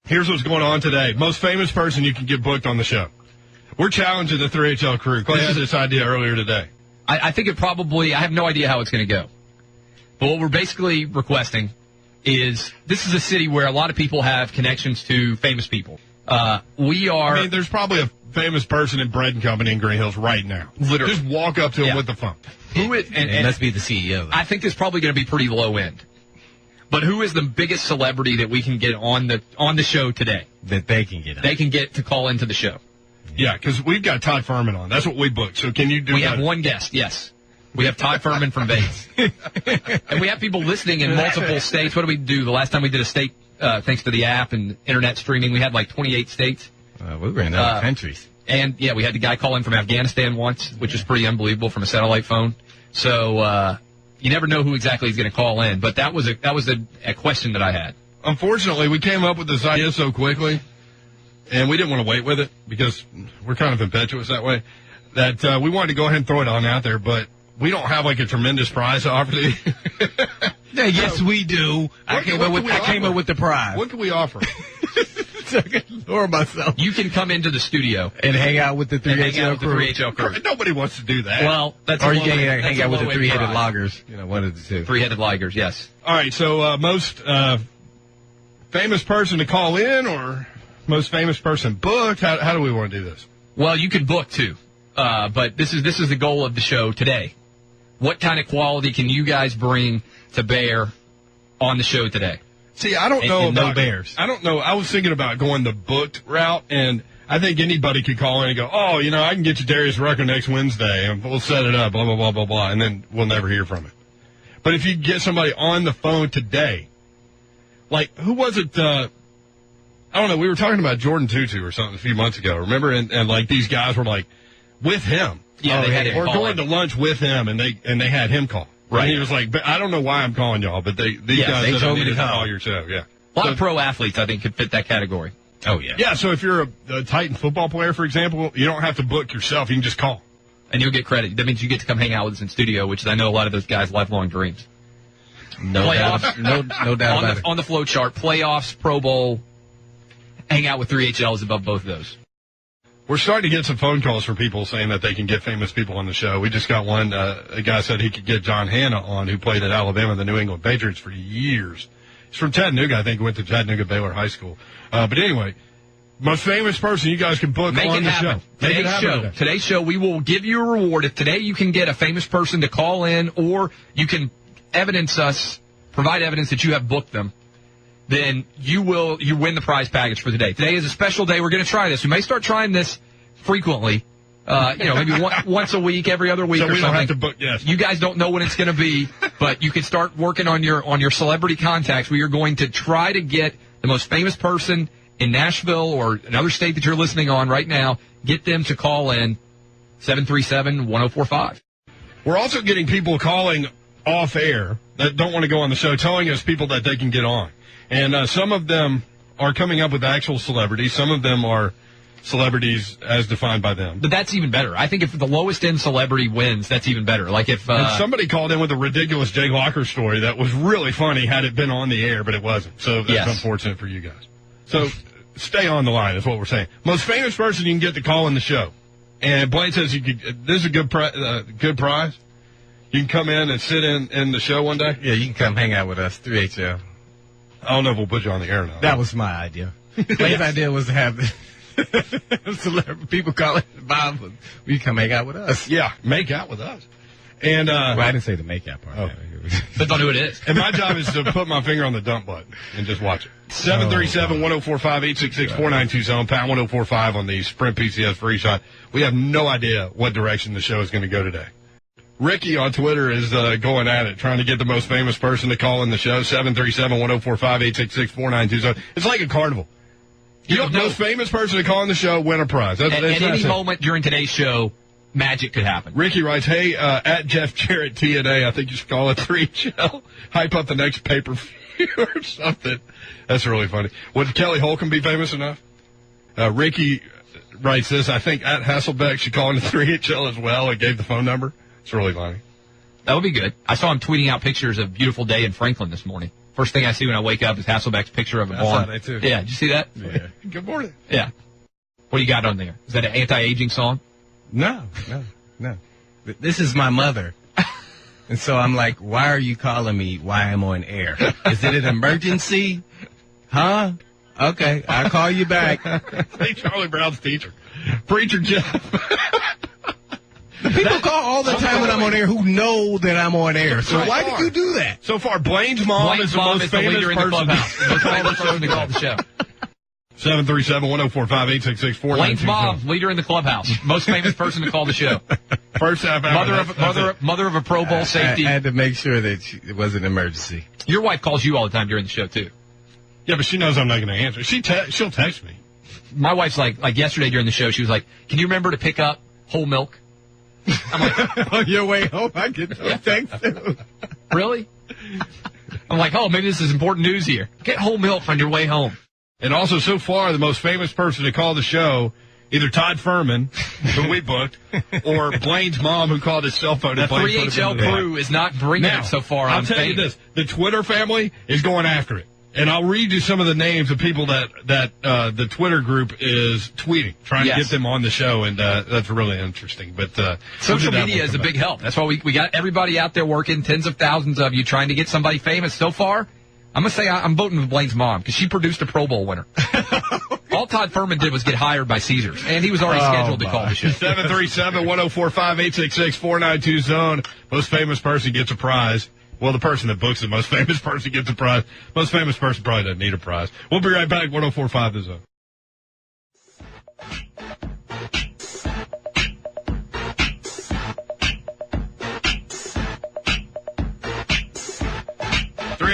Here's what's going on today. Most famous person you can get booked on the show. We're challenging the 3HL crew. Clay had this idea earlier today. I think it probably, I have no idea how it's going to go. But what we're basically requesting is, this is a city where a lot of people have connections to famous people. I mean, there's probably a famous person in Bread and Company in Green Hills right now. Literally. Just walk up to him with the phone. And let's be the CEO. I think it's probably going to be pretty low end. But who is the biggest celebrity that we can get on the show today? That they can get on. They can get to call into the show. Yeah, because we've got Todd Furman on. That's what we booked. So can you do that? We have one guest, yes. We have Todd Furman from Vegas. And we have people listening in multiple states. What did we do? The last time we did a state, thanks to the app and internet streaming, we had like 28 states. We were in other countries. And, yeah, we had the guy call in from Afghanistan once, which is pretty unbelievable, from a satellite phone. So you never know who exactly is going to call in. But that was a question that I had. Unfortunately, we came up with this idea so quickly, and we didn't want to wait with it because we're kind of impetuous that way, that we wanted to go ahead and throw it on out there, but we don't have like a tremendous prize to offer to you. Yeah, yes, we do. I came up with the prize. What can we offer? So I can lure myself. You can come into the studio and hang out with the 3HL crew. Nobody wants to do that. Well, that's or you can hang out with the three-headed loggers. One of the two. Three-headed loggers, yes. All right, so most famous person to call in or most famous person booked? How do we want to do this? Well, you can book too, but this is the goal of the show today. What kind of quality can you guys bring to bear on the show today? See, I don't know about no bears. I don't know. I was thinking about going the booked route, and I think anybody could call in and go, "Oh, I can get you Darius Rucker next Wednesday, and we'll set it up." Blah blah blah blah blah, and then we'll never hear from it. But if you get somebody on the phone today, like who was it? I don't know. We were talking about Jordan Tutu or something a few months ago. Remember? And like these guys were like with him. Yeah, they had him or call going in. to lunch with him, and they had him call. Right. And he was like, "But I don't know why I'm calling y'all, but these guys they told me to call your show." Yeah. A lot of pro athletes, I think, could fit that category. Oh, yeah. Yeah, so if you're a Titan football player, for example, you don't have to book yourself. You can just call. And you'll get credit. That means you get to come hang out with us in studio, which is, I know, a lot of those guys' lifelong dreams. No doubt about it. On the flow chart, playoffs, Pro Bowl, hang out with 3HL is above both of those. We're starting to get some phone calls from people saying that they can get famous people on the show. We just got one. A guy said he could get John Hanna on, who played at Alabama, the New England Patriots, for years. He's from Chattanooga, I think. Went to Chattanooga Baylor High School. But anyway, most famous person you guys can book on the show. Today's show, we will give you a reward. If today you can get a famous person to call in, or you can provide evidence that you have booked them, then you win the prize package for the day. Today is a special day. We're going to try this. We may start trying this frequently. Maybe once a week, every other week, so or we something. Don't have to book, yes. You guys don't know when it's going to be, but you can start working on your celebrity contacts. We are going to try to get the most famous person in Nashville or another state that you're listening on right now. Get them to call in 737-1045. We're also getting people calling off air that don't want to go on the show, telling us people that they can get on. And some of them are coming up with actual celebrities. Some of them are celebrities as defined by them. But that's even better. I think if the lowest end celebrity wins, that's even better. Like if and somebody called in with a ridiculous Jake Locker story that was really funny had it been on the air, but it wasn't. So that's unfortunate for you guys. So stay on the line is what we're saying. Most famous person you can get to call in the show. And Blaine says this is a good prize. You can come in and sit in the show one day. Yeah, you can come hang out with us, 3HL. I don't know if we'll put you on the air now. That was my idea. Blake's idea was to have celebrity people calling Bob. You come make out with us. Yeah, make out with us. And well, I didn't say the make out part. Depends on who it is. And my job is to put my finger on the dump button and just watch it. 737-1045-866-4920, pound 1045 on the Sprint PCS free shot. We have no idea what direction the show is going to go today. Ricky on Twitter is going at it, trying to get the most famous person to call in the show. 737-1045-866-4920. It's like a carnival. You know, the most famous person to call in the show, win a prize. At any moment during today's show, magic could happen. Ricky writes, hey, at Jeff Jarrett TNA, I think you should call it 3HL. Hype up the next pay-per-view or something. That's really funny. Would Kelly Holcomb be famous enough? Ricky writes this, I think at Hasselbeck should call into 3HL as well and gave the phone number. It's really funny. That would be good. I saw him tweeting out pictures of a beautiful day in Franklin this morning. First thing I see when I wake up is Hasselbeck's picture of a barn. I saw that, too. Yeah, did you see that? Yeah. Good morning. Yeah. What do you got on there? Is that an anti-aging song? No. This is my mother. And so I'm like, why are you calling me while I'm on air? Is it an emergency? Huh? Okay, I'll call you back. Hey, Charlie Brown's teacher. Preacher Jeff. People call all the time when I'm on air who know that I'm on air. So Right. why did you do that? So far, Blaine's mom is the most the famous leader in the person. clubhouse. The most famous person to call the show. 737-1045-866-492. Blaine's mom, leader in the clubhouse. Most famous person to call the show. First half hour. Mother of a Pro Bowl safety. I had to make sure that it was an emergency. Your wife calls you all the time during the show, too. Yeah, but she knows I'm not going to answer. She'll text me. My wife's like yesterday during the show, she was like, can you remember to pick up whole milk? I'm like, On your way home, I get those texts too. really? I'm like, oh, maybe this is important news here. Get whole milk on your way home. And also, so far, the most famous person to call the show, either Todd Furman, who we booked, or Blaine's mom, who called his cell phone. The 3HL crew is not bringing Now, it so far. I'll tell you this. The Twitter family is going after it. And I'll read you some of the names of people that the Twitter group is tweeting, trying to get them on the show, and that's really interesting. But social media is a big help. That's why we got everybody out there working, tens of thousands of you, trying to get somebody famous. So far, I'm going to say I'm voting for Blaine's mom because she produced a Pro Bowl winner. All Todd Furman did was get hired by Caesars, and he was already scheduled to call the show. 737-1045-866-492 zone. Most famous person gets a prize. Well, the person that books the most famous person gets a prize. Most famous person probably doesn't need a prize. We'll be right back. 1045 The Zone.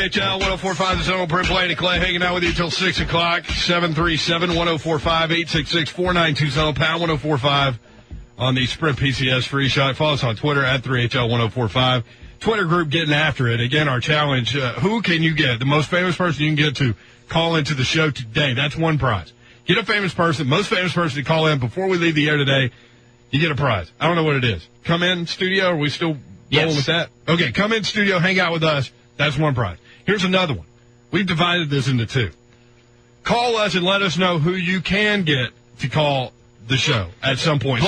HL 1045 The Zone. Brent Blaine and Clay hanging out with you till 6 o'clock. 737-1045-866-492 Zone. Pound 1045 on the Sprint PCS free shot. Follow us on Twitter at 3HL1045. Twitter group getting after it. Again, our challenge, who can you get? The most famous person you can get to call into the show today. That's one prize. Get a famous person, most famous person to call in before we leave the air today. You get a prize. I don't know what it is. Come in studio. Are we still rolling with that? Okay, come in studio, hang out with us. That's one prize. Here's another one. We've divided this into two. Call us and let us know who you can get to call the show at some point.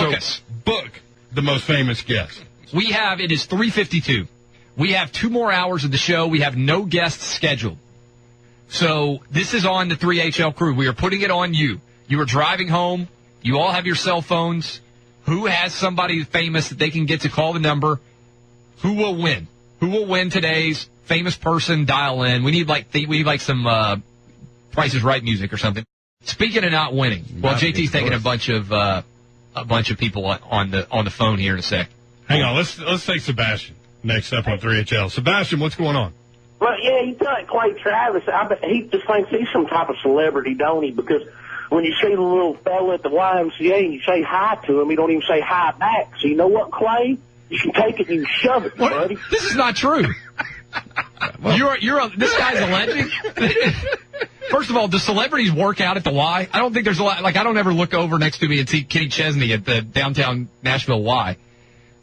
Book the most famous guest. It is 3:52. We have 2 more hours of the show. We have no guests scheduled. So this is on the 3HL crew. We are putting it on you. You are driving home. You all have your cell phones. Who has somebody famous that they can get to call the number? Who will win? Who will win today's famous person? Dial in. We need some Price is Right music or something. Speaking of not winning, well, JT's taking a bunch of people on the phone here in a sec. Hang on, let's take Sebastian next up on 3HL. Sebastian, what's going on? Well, yeah, you like Clay Travis. I bet he just thinks he's some type of celebrity, don't he? Because when you see the little fella at the YMCA and you say hi to him, he don't even say hi back. So you know what, Clay? You can take it and you shove it, buddy. This is not true. This guy's a legend. First of all, do celebrities work out at the Y? I don't think there's a lot. Like, I don't ever look over next to me and see Kenny Chesney at the downtown Nashville Y.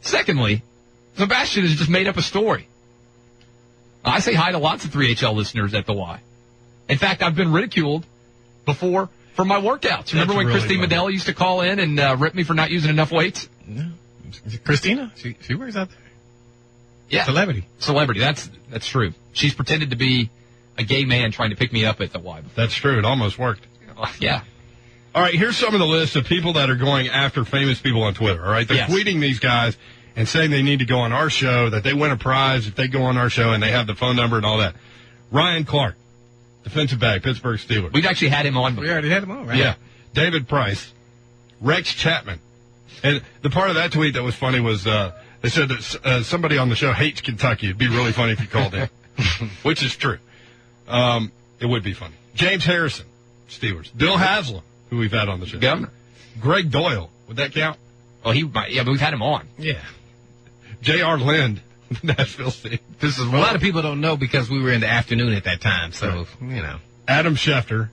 Secondly, Sebastian has just made up a story. I say hi to lots of 3HL listeners at the Y. In fact, I've been ridiculed before for my workouts. Remember when Christine Medella used to call in and rip me for not using enough weights? No. Christina? She works out there. Yeah. Celebrity. That's true. She's pretended to be a gay man trying to pick me up at the Y. That's true. It almost worked. Yeah. All right, here's some of the list of people that are going after famous people on Twitter, all right? They're tweeting these guys and saying they need to go on our show, that they win a prize if they go on our show, and they have the phone number and all that. Ryan Clark, defensive back, Pittsburgh Steelers. We've actually had him on before. We already had him on, right? Yeah. David Price, Rex Chapman. And the part of that tweet that was funny was they said that somebody on the show hates Kentucky. It'd be really funny if you called in, which is true. It would be funny. James Harrison, Steelers. Bill Haslam, who we've had on the show. Governor. Greg Doyle. Would that count? Oh, but we've had him on. Yeah. J.R. Lind, Nashville State. A lot of people don't know because we were in the afternoon at that time, so, you know. Adam Schefter.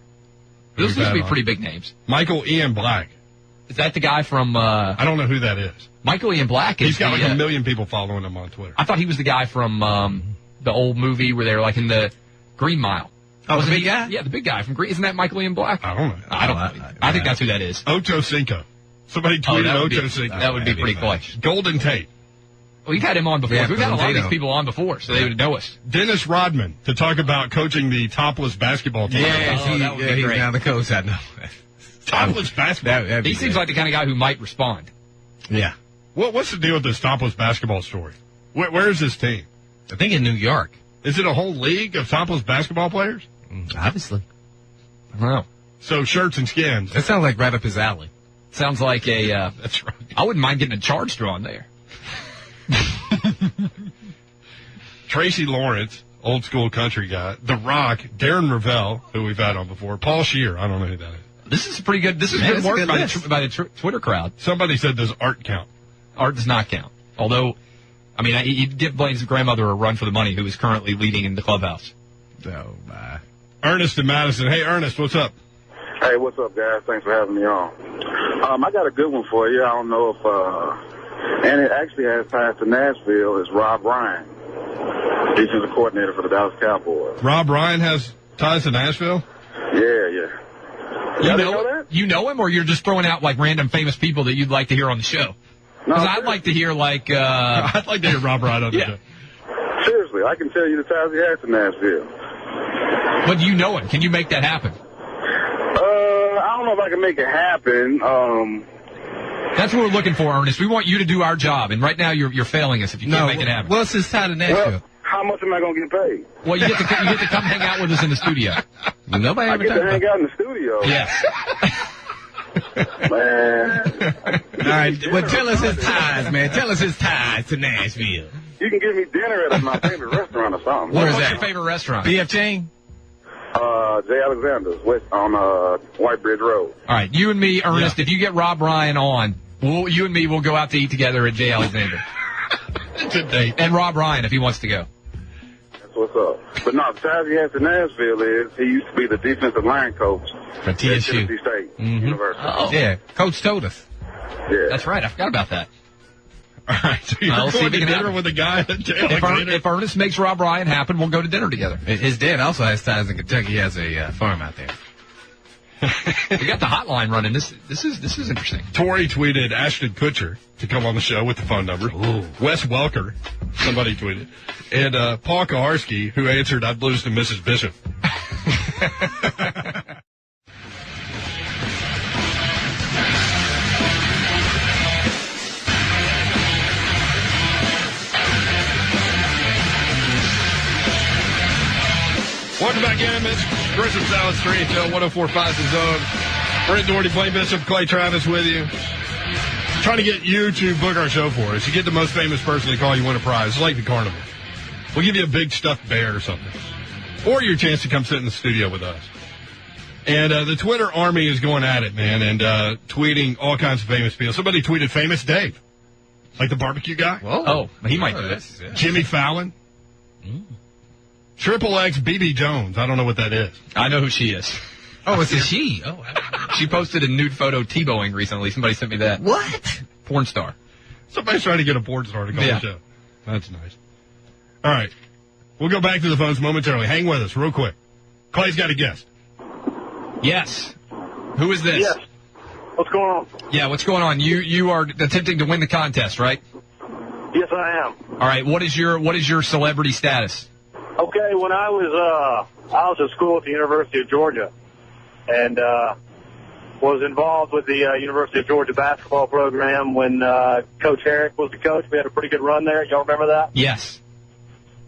Those used to be pretty big names. Michael Ian Black. Is that the guy from... I don't know who that is. Michael Ian Black is... He's got like a million people following him on Twitter. I thought he was the guy from the old movie where they were like in the Green Mile. Oh, Wasn't the big guy? Yeah, the big guy from Green. Isn't that Michael Ian Black? I don't know. I think that's who that is. Ocho Cinco. Somebody tweeted that would Ocho be- Cinco. That would be pretty clutch. Golden Tate. We've had him on before. Yeah, We've had a lot of these Potato. people on before, so they would know us. Dennis Rodman to talk about coaching the topless basketball team. Yes, that would be he's great. now the coach. I know. Topless basketball. That'd be He seems good. like the kind of guy who might respond. Yeah. What's the deal with this topless basketball story? Where's this team? I think in New York. Is it a whole league of topless basketball players? Obviously. I don't know. So shirts and skins. That sounds like right up his alley. Sounds like a. That's right. I wouldn't mind getting a charge drawn there. Tracy Lawrence, old school country guy. The Rock, Darren Ravel, who we've had on before. Paul Shear, I don't know who that is. This is pretty good. This is Man, good that's a work good by list. the Twitter crowd. Somebody said, does art count? Art does not count. Although, I mean, he'd give Blaine's grandmother a run for the money, who is currently leading in the clubhouse. So, Ernest in Madison. Hey, Ernest, what's up? Hey, what's up, guys? Thanks for having me on. I got a good one for you. I don't know if, and it actually has ties to Nashville. It's Rob Ryan, defensive coordinator for the Dallas Cowboys. Rob Ryan has ties to Nashville? Yeah. You Y'all didn't know, that? you know him, or you're just throwing out like random famous people that you'd like to hear on the show? No, Because I'd like to hear like. I'd like to hear Rob Ryan on the Yeah. show. Seriously, I can tell you the ties he has to Nashville. But you know him. Can you make that happen? I don't know if I can make it happen. That's what we're looking for, Ernest. We want you to do our job, and right now you're failing us if you can't make it happen. What's his tie to Nashville? Well, how much am I going to get paid? Well, you get to come hang out with us in the studio. Nobody I ever get to talked hang about. out in the studio. Yes. Man. All right, well, tell us his ties, man. Tell us his ties to Nashville. You can give me dinner at my favorite restaurant or something. Where is What's that? your favorite restaurant? BF Chain? J. Alexander's, west on White Bridge Road. All right, you and me, Ernest. If you get Rob Ryan on, you and me will go out to eat together at J. Alexander. It's a date. And Rob Ryan, if he wants to go. That's what's up. But no, the ties he has to Nashville is he used to be the defensive line coach For at TSU. Tennessee State University. Oh, Yeah, Coach told us. Yeah. that's right. I forgot about that. All right, so you're I'll see going if it to can dinner happen. with a guy at J. If, Alexander? if Ernest makes Rob Ryan happen, we'll go to dinner together. His dad also has ties in Kentucky. He has a farm out there. We got the hotline running. This is interesting. Tori tweeted Ashton Kutcher to come on the show with the phone number. Wes Welker, somebody tweeted. And Paul Kaharski, who answered, I'd lose to Mrs. Bishop. Welcome back in, Mitch. Grissom Salad Street, 1045 The Zone. Brent Doherty, Blaine Bishop, Clay Travis with you. Trying to get you to book our show for us. You get the most famous person to call, you win a prize. It's like the carnival. We'll give you a big stuffed bear or something. Or your chance to come sit in the studio with us. And the Twitter army is going at it, man, and tweeting all kinds of famous people. Somebody tweeted Famous Dave, like the barbecue guy. Oh, he might do this. Jimmy Fallon. Triple X BB Jones. I don't know what that is. I know who she is. Oh, it's a she. Oh, She posted a nude photo Tebowing recently. Somebody sent me that. what? Porn star. Somebody's trying to get a porn star to call Yeah. the show. That's nice. All right. We'll go back to the phones momentarily. Hang with us real quick. Clay's got a guest. Yes. Who is this? Yes. What's going on? Yeah, what's going on? You are attempting to win the contest, right? Yes, I am. All right. What is your celebrity status? Okay, when I was at school at the University of Georgia, and was involved with the University of Georgia basketball program when Coach Herrick was the coach. We had a pretty good run there. Y'all remember that? Yes.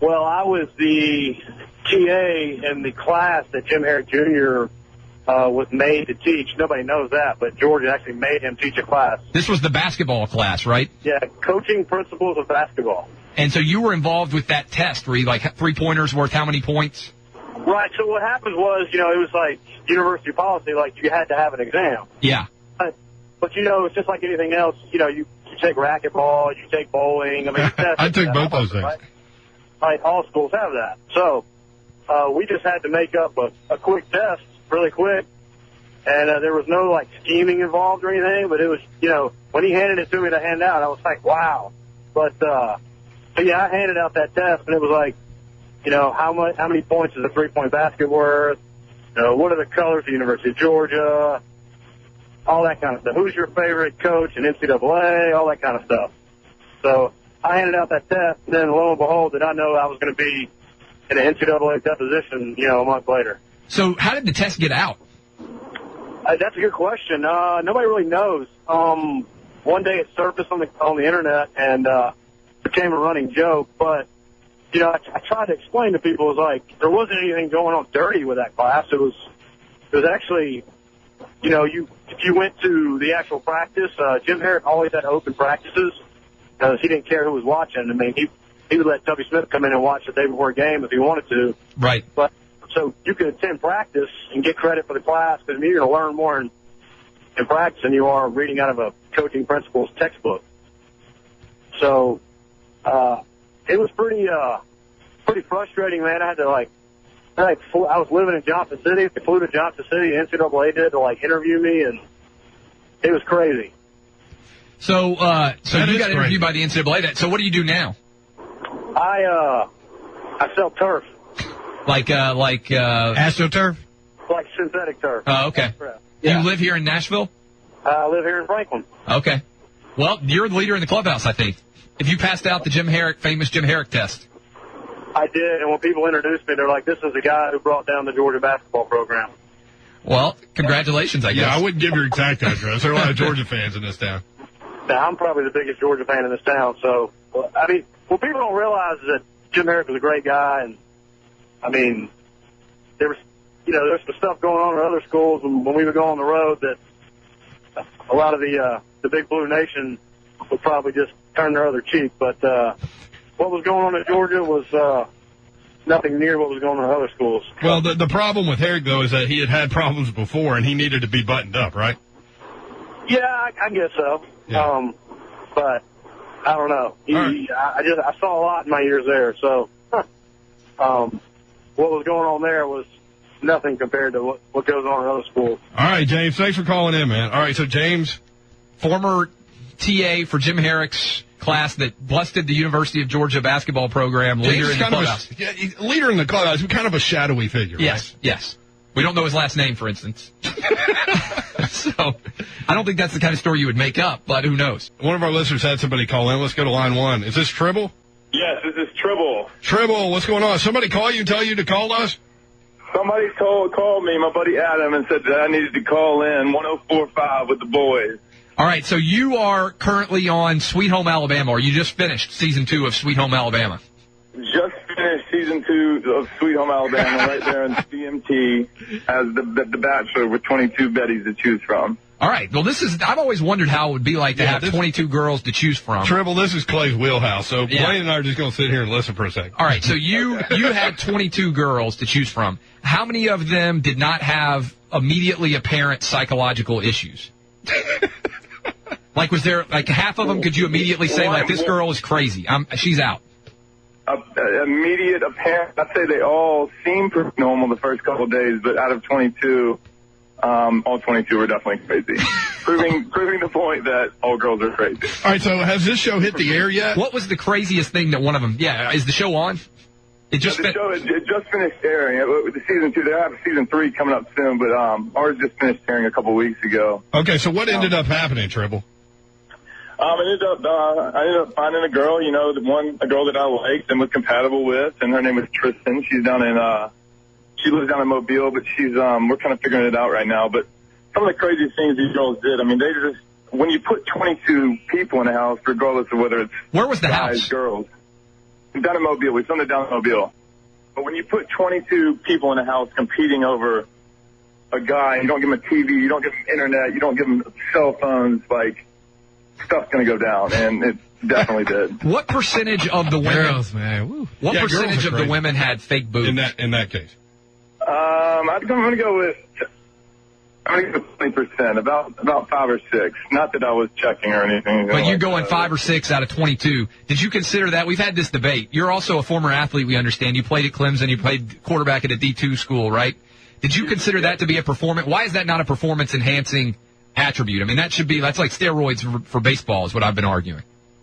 Well, I was the TA in the class that Jim Herrick Jr. Was made to teach. Nobody knows that, but Georgia actually made him teach a class. This was the basketball class, right? Yeah, coaching principles of basketball. And so you were involved with that test where you like 3-pointers worth how many points? Right, so what happened was, it was like university policy, like you had to have an exam. Yeah. But it's just like anything else. You take racquetball, you take bowling. I mean, I took both those things. Right, all schools have that. So we just had to make up a quick test, really quick. And there was no, like, scheming involved or anything, but it was, when he handed it to me to hand out, I was like, wow. But yeah, I handed out that test, and it was like, how many points is a 3-point basket worth? What are the colors of the University of Georgia? All that kind of stuff. Who's your favorite coach in NCAA? All that kind of stuff. So I handed out that test, and then lo and behold, did I know I was going to be in an NCAA deposition, a month later. So how did the test get out? That's a good question. Nobody really knows. One day it surfaced on the internet and became a running joke. But I tried to explain to people, it was like there wasn't anything going on dirty with that class. It was actually, if you went to the actual practice, Jim Herrick always had open practices because he didn't care who was watching. I mean, he would let Tubby Smith come in and watch the day before a game if he wanted to. Right. But so you could attend practice and get credit for the class, because you're going to learn more in practice than you are reading out of a coaching principles textbook. So it was pretty frustrating, man. I had to I was living in Johnson City. They flew to Johnson City, NCAA did, to interview me, and it was crazy. So you got interviewed by the NCAA. So what do you do now? I sell turf. Like AstroTurf? Like synthetic turf. Oh, okay. Yeah. You live here in Nashville? I live here in Franklin. Okay. Well, you're the leader in the clubhouse, I think. If you passed out the famous Jim Herrick test. I did, and when people introduced me, they're like, this is the guy who brought down the Georgia basketball program. Well, congratulations, I guess. Yeah, I wouldn't give your exact address. There are a lot of Georgia fans in this town. Now, I'm probably the biggest Georgia fan in this town, so, I mean, what people don't realize is that Jim Herrick was a great guy, and, I mean, there's some stuff going on in other schools when we would go on the road that a lot of the Big Blue Nation would probably just turn their other cheek, but what was going on in Georgia was nothing near what was going on in other schools. Well, the problem with Herrick, though, is that he had problems before, and he needed to be buttoned up, right? Yeah, I guess so. Yeah. But I don't know. I saw a lot in my years there, so what was going on there was nothing compared to what goes on in other schools. All right, James, thanks for calling in, man. All right, so James, former TA for Jim Herrick's class that busted the University of Georgia basketball program, leader in the clubhouse. Leader in the clubhouse, kind of a shadowy figure, yes, right? Yes. We don't know his last name, for instance. So I don't think that's the kind of story you would make up, but who knows? One of our listeners had somebody call in. Let's go to line one. Is this Tribble? Yes, this is Tribble. Tribble, what's going on? Somebody call you and tell you to call us? Somebody called me, my buddy Adam, and said that I needed to call in 104.5 with the boys. All right, so you are currently on Sweet Home Alabama, or you just finished season 2 of Sweet Home Alabama? Just finished season 2 of Sweet Home Alabama right there in CMT as the Bachelor with 22 Bettys to choose from. All right, well, I've always wondered how it would be like to have 22 girls to choose from. Tribble, this is Clay's wheelhouse, so Blaine and I are just going to sit here and listen for a second. All right, so you had 22 girls to choose from. How many of them did not have immediately apparent psychological issues? Was there, half of them, could you immediately say, this girl is crazy, she's out? Immediate apparent, I'd say they all seemed pretty normal the first couple of days, but out of 22, all 22 were definitely crazy. proving the point that all girls are crazy. All right, so has this show hit the air yet? What was the craziest thing that one of them, is the show on? It just finished airing. The season 2, they have season 3 coming up soon, but ours just finished airing a couple weeks ago. Okay, so what ended up happening, Tribble? I ended up finding a girl, a girl that I liked and was compatible with, and her name was Tristan. She's she lives down in Mobile, but we're kind of figuring it out right now. But some of the craziest things these girls did, when you put 22 people in a house, regardless of whether it's where was the guys, house? Girls, down in Mobile. We filmed it down in Mobile. But when you put 22 people in a house competing over a guy, you don't give him a TV, you don't give him internet, you don't give him cell phones, stuff's going to go down, and it definitely did. What percentage of the women? Girls, man. Woo. What percentage of the women had fake boobs? In that case, I'm going to go with 20%, about 5 or 6. Not that I was checking or anything. But you're going 5 or 6 out of 22. Did you consider that? We've had this debate. You're also a former athlete, we understand. You played at Clemson. You played quarterback at a D2 school, right? Did you consider that to be a performance? Why is that not a performance-enhancing attribute? That's like steroids for baseball is what I've been arguing.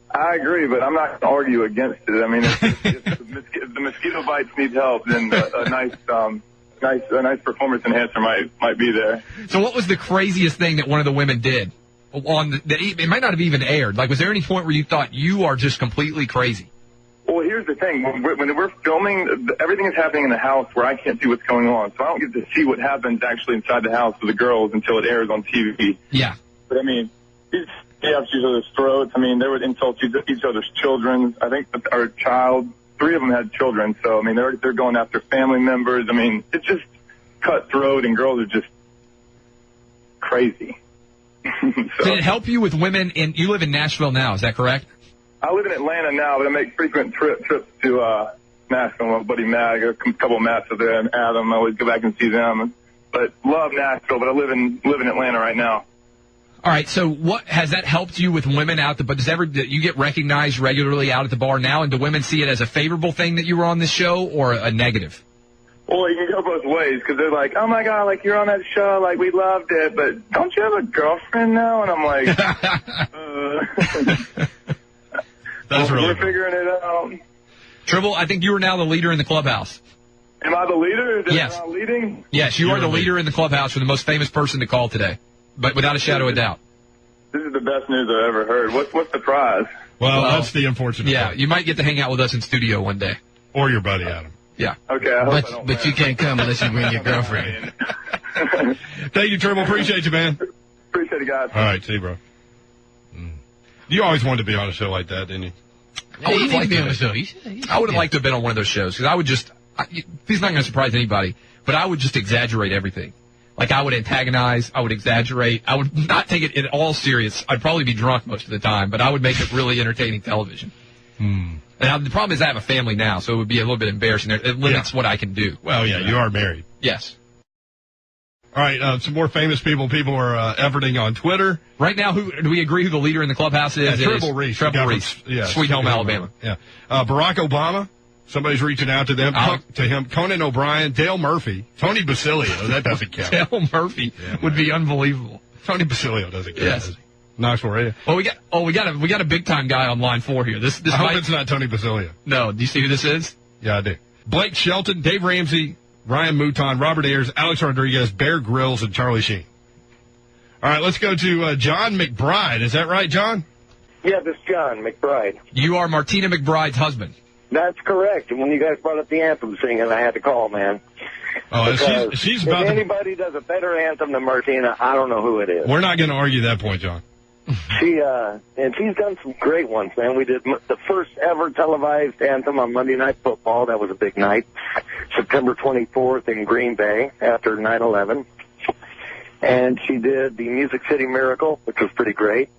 I agree, but I'm not going to argue against it. I mean, if the mosquito bites need help, then a nice performance enhancer might be there. So what was the craziest thing that one of the women did? It might not have even aired. Like, was there any point where you thought you are just completely crazy? Well, here's the thing. When we're filming, everything is happening in the house where I can't see what's going on. So I don't get to see what happens actually inside the house with the girls until it airs on TV. Yeah. But, I mean, they have each other's throats. I mean, they would insult each other's children. I think our child, 3 of them had children. So, I mean, they're going after family members. I mean, it's just cutthroat, and girls are just crazy. So, did it help you with women? You live in Nashville now, is that correct? I live in Atlanta now, but I make frequent trips to Nashville. My buddy Matt, I got a couple of Matts up there, and Adam. I always go back and see them. But love Nashville, but I live in Atlanta right now. All right, so what has that helped you with women out but do you get recognized regularly out at the bar now, and do women see it as a favorable thing that you were on this show or a negative? Well, you can go both ways, because they're like, oh my God, like, you're on that show, like, we loved it, but don't you have a girlfriend now? And I'm like, That's really we're cool. figuring it out. Tribble, I think you are now the leader in the clubhouse. Am I the leader? Yes. Am I leading? Yes, you are the leader in the clubhouse for the most famous person to call today, but without a shadow of doubt. This is the best news I've ever heard. What's the prize? Well, that's the unfortunate Yeah, part. you might get to hang out with us in studio one day. Or your buddy, Adam. Yeah. Okay, I hope I don't But you can't come unless you bring your girlfriend. Thank you, Tribble. Appreciate you, man. Appreciate it, guys. All right, see you, bro. You always wanted to be on a show like that, didn't you? I would have liked to be to on the have show. I would have liked to have been on one of those shows, because I would just, he's not going to surprise anybody, but I would just exaggerate everything. Like, I would antagonize, I would exaggerate, I would not take it at all serious. I'd probably be drunk most of the time, but I would make it really entertaining television. And the problem is I have a family now, so it would be a little bit embarrassing. It limits what I can do. Well, yeah, you are married. Yes. All right, some more famous people. People are everting on Twitter. Right now, do we agree who the leader in the clubhouse is? Tribble Reese. Tribble Reese. Sweet Home Alabama. Yeah. Barack Obama. Somebody's reaching out to them. To him. Conan O'Brien. Dale Murphy. Tony Basilio. That doesn't count. Dale Murphy would be unbelievable. Tony Basilio doesn't count. Yes. Knoxville Radio. Well, we got a big time guy on line 4 here. This I hope it's not Tony Basilio. No. Do you see who this is? Yeah, I do. Blake Shelton, Dave Ramsey, Ryan Mouton, Robert Ayers, Alex Rodriguez, Bear Grylls, and Charlie Sheen. All right, let's go to John McBride. Is that right, John? Yeah, this is John McBride. You are Martina McBride's husband. That's correct. And when you guys brought up the anthem singing, I had to call, man. Oh, she's about if to... anybody does a better anthem than Martina, I don't know who it is. We're not going to argue that point, John. And she's done some great ones, man. We did the first ever televised anthem on Monday Night Football. That was a big night. September 24th in Green Bay after 9/11. And she did the Music City Miracle, which was pretty great.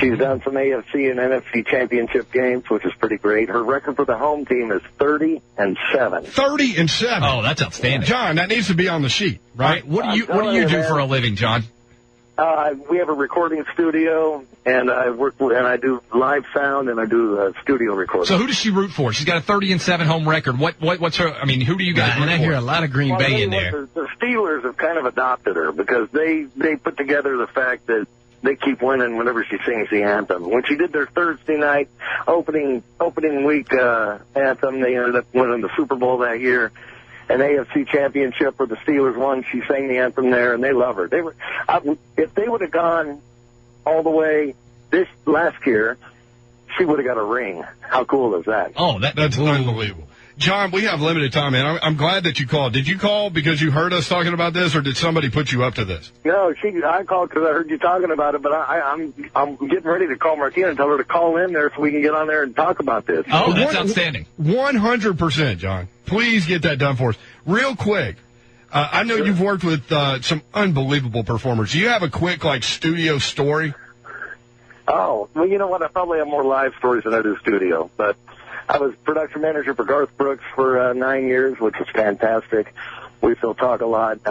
She's done some AFC and NFC championship games, which is pretty great. Her record for the home team is 30-7. 30-7. Oh, that's outstanding. John, that needs to be on the sheet, right? What do you do for a living, John? We have a recording studio, and I do live sound, and I do studio recording. So who does she root for? She's got a 30-7 home record. What's her? I mean, who do you guys root for? I hear a lot of Green Bay in there. The Steelers have kind of adopted her because they put together the fact that they keep winning whenever she sings the anthem. When she did their Thursday night opening week anthem, they ended up winning the Super Bowl that year. An AFC championship where the Steelers won. She sang the anthem there, and they love her. If they would have gone all the way this last year, she would have got a ring. How cool is that? Oh, that's unbelievable. John, we have limited time, man. I'm glad that you called. Did you call because you heard us talking about this, or did somebody put you up to this? No, I called because I heard you talking about it, but I'm getting ready to call Martina and tell her to call in there so we can get on there and talk about this. Oh, that's outstanding. 100%, John. Please get that done for us. Real quick, I know you've worked with some unbelievable performers. Do you have a quick, studio story? Oh, well, you know what? I probably have more live stories than I do studio, but I was production manager for Garth Brooks for 9 years, which was fantastic. We still talk a lot.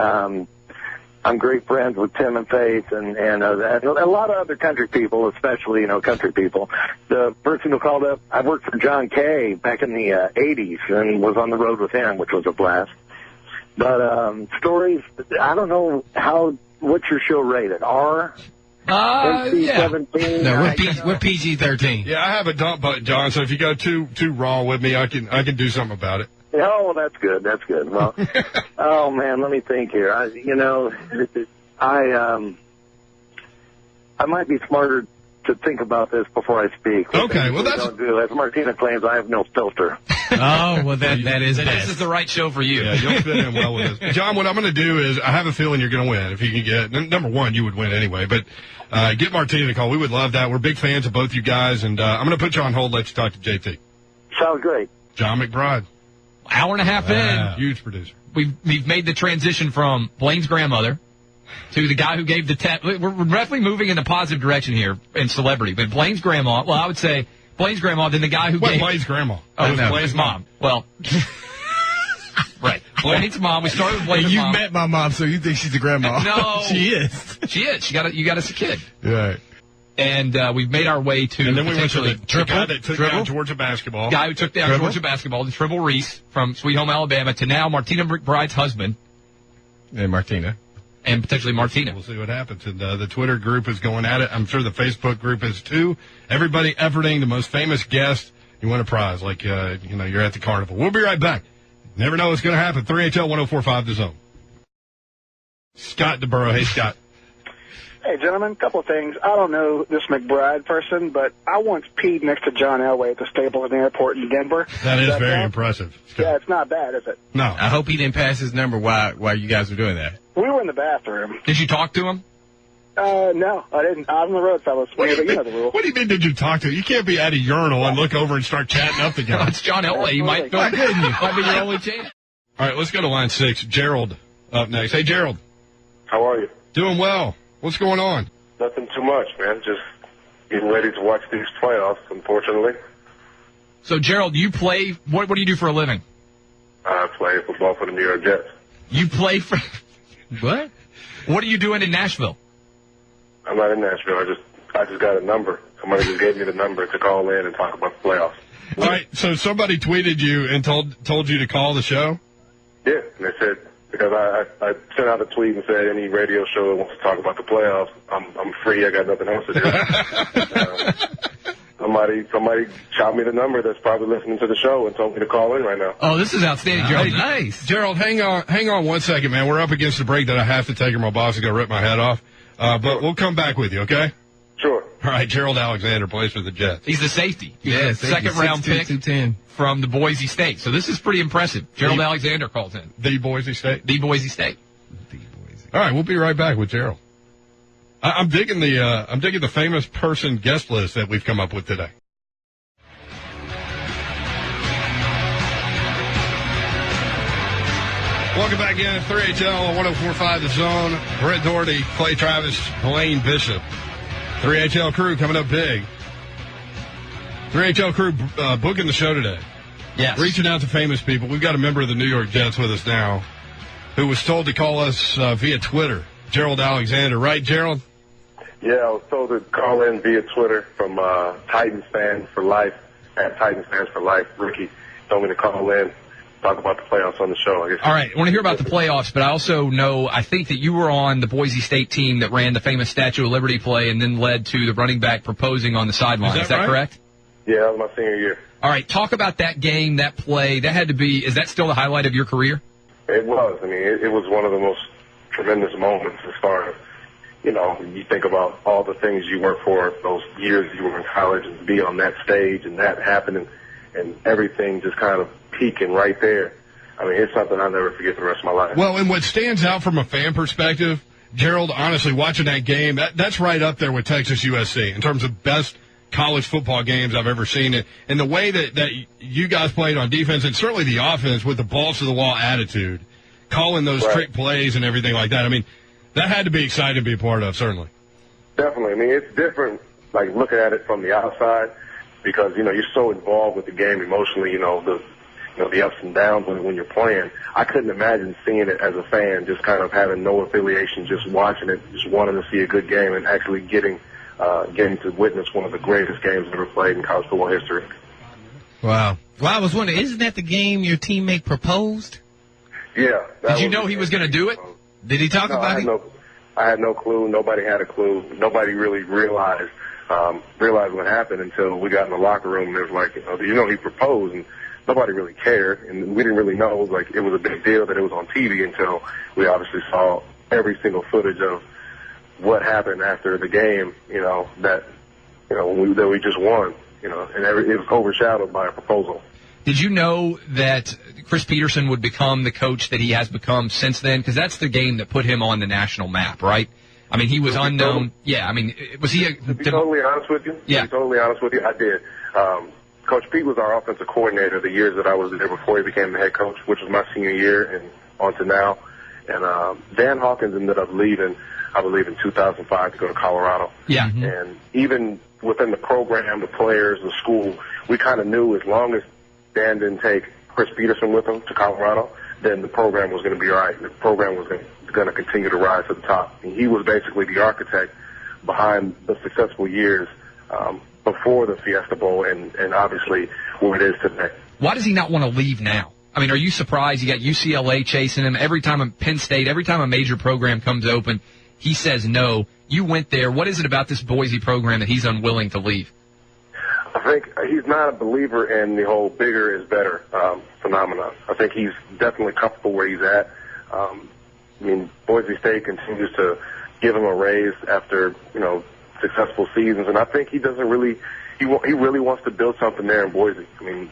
I'm great friends with Tim and Faith and a lot of other country people, especially, country people. The person who called up, I worked for John Kay back in the 80s and was on the road with him, which was a blast. But stories, I don't know what's your show rated? R? Yeah. NC-17. No, we're PG-13. Yeah, I have a dump button, John. So if you go too raw with me, I can do something about it. Oh, well, that's good. That's good. Well, oh man, let me think here. I might be smarter to think about this before I speak. Okay, well that's don't do. As Martina claims, I have no filter. Oh, well that is Then best. this is the right show for you. yeah, you'll fit in well with this. John, what I'm going to do is I have a feeling you're going to win if you can get number one. You would win anyway, but get Martina to call. We would love that. We're big fans of both you guys, and I'm going to put you on hold. Let you talk to JT. Sounds great. John McBride, Hour and a half in, huge producer. we've made the transition from Blaine's grandmother to the guy who gave the test. We're definitely moving in a positive direction here in celebrity. But Blaine's grandma, well, I would say Blaine's grandma, then the guy who gave... Blaine's grandma. Oh, It was no, Blaine's his mom. Well, right. Blaine's mom. We started with Blaine's You mom. met my mom, so you think she's a grandma. No. She is. She is. You got us a kid. Right. And we've made our way to... And then we went to the guy that took Dribble? down Georgia basketball. guy who took down Tribble? Georgia basketball, the Tribble Reese from Sweet Home Alabama, to now Martina McBride's husband And Martina. and potentially Martina. We'll see what happens. And the Twitter group is going at it. I'm sure the Facebook group is too. Everybody efforting the most famous guest. You win a prize, like you're at the carnival. We'll be right back. Never know what's going to happen. 3HL 1045 The Zone. Scott DeBurrow. Hey, Scott. Hey, gentlemen, couple of things. I don't know this McBride person, but I once peed next to John Elway at the Stapleton Airport in Denver. That is Does very count? impressive. Yeah, it's not bad, is it? No. I hope he didn't pass his number while you guys were doing that. We were in the bathroom. Did you talk to him? No, I didn't. I'm on the road, fellas. What do But you you know the rule. What do you mean did you talk to? You can't be at a urinal and look over and start chatting up the No, guy. it's John Elway. You might Why might be your only chance. All right, let's go to line 6. Gerald up next. Hey, Gerald. How are you? Doing well. What's going on? Nothing too much, man. Just getting ready to watch these playoffs, unfortunately. So, Gerald, you play. What do you do for a living? I play football for the New York Jets. You play for. What? What are you doing in Nashville? I'm not in Nashville. I just got a number. Somebody just gave me the number to call in and talk about the playoffs. All right, so somebody tweeted you and told you to call the show? Yeah, and they said, because I sent out a tweet and said any radio show that wants to talk about the playoffs, I'm free. I got nothing else to do. Somebody shot me the number that's probably listening to the show and told me to call in right now. Oh, this is outstanding, Gerald. Hey, Nice. Gerald, hang on 1 second, man. We're up against the break that I have to take or my boss is going to rip my head off. But we'll come back with you, okay? Sure. All right, Gerald Alexander plays for the Jets. He's the safety. He's Yeah, the second round pick 210. from the Boise State. So this is pretty impressive. Gerald Alexander calls in. The Boise State. The Boise State. All right, we'll be right back with Gerald. I'm digging the famous person guest list that we've come up with today. Welcome back in 3HL 1045 The Zone. Brett Doherty, Clay Travis, Blaine Bishop. 3HL crew coming up big. 3HL crew booking the show today. Yes. Reaching out to famous people. We've got a member of the New York Jets with us now who was told to call us via Twitter. Gerald Alexander. Right, Gerald? Yeah, I was told to call in via Twitter from Titans Fans for Life, at Titans Fans for Life. Ricky told me to call in, talk about the playoffs on the show. I guess. All right. I want to hear about the playoffs, but I also know, I think that you were on the Boise State team that ran the famous Statue of Liberty play and then led to the running back proposing on the sideline. Is that right? correct? Yeah, that was my senior year. All right. Talk about that game, that play. That had to be, is that still the highlight of your career? It was. I mean, it was one of the most tremendous moments as far as, you think about all the things you worked for, those years you were in college, and to be on that stage and that happening and everything just kind of peaking right there. I mean, it's something I'll never forget the rest of my life. Well, and what stands out from a fan perspective, Gerald, honestly, watching that game, that's right up there with Texas USC in terms of best college football games I've ever seen. It. And the way that you guys played on defense, and certainly the offense with the balls to the wall attitude, calling those trick plays and everything like that. I mean, that had to be exciting to be a part of, certainly. Definitely. I mean, it's different, like, looking at it from the outside because, you're so involved with the game emotionally, the ups and downs when you're playing. I couldn't imagine seeing it as a fan, just kind of having no affiliation, just watching it, just wanting to see a good game and actually getting to witness one of the greatest games ever played in college football history. Wow. Well, I was wondering, isn't that the game your teammate proposed? Yeah. Did you know he was going to do it? Did he talk about it? I had no clue. Nobody had a clue. Nobody really realized what happened until we got in the locker room. And it was like, he proposed, and nobody really cared, and we didn't really know. It was a big deal that it was on TV until we obviously saw every single footage of what happened after the game. That we just won. And it was overshadowed by a proposal. Did you know that Chris Peterson would become the coach that he has become since then? Because that's the game that put him on the national map, right? I mean, he was unknown. Yeah, I mean, was he To be totally honest with you? Yeah. To be totally honest with you, I did. Coach Pete was our offensive coordinator the years that I was there before he became the head coach, which was my senior year and on to now. And Dan Hawkins ended up leaving, I believe, in 2005 to go to Colorado. Yeah. Mm-hmm. And even within the program, the players, the school, we kind of knew as long as Dan didn't take Chris Peterson with him to Colorado, then the program was going to be all right. The program was going to continue to rise to the top. And he was basically the architect behind the successful years before the Fiesta Bowl and obviously where it is today. Why does he not want to leave now? I mean, are you surprised? You got UCLA chasing him. Every time Penn State, every time a major program comes open, he says no. You went there. What is it about this Boise program that he's unwilling to leave? I think he's not a believer in the whole bigger is better phenomenon. I think he's definitely comfortable where he's at. Boise State continues to give him a raise after, successful seasons, and I think he doesn't really, he really wants to build something there in Boise. I mean,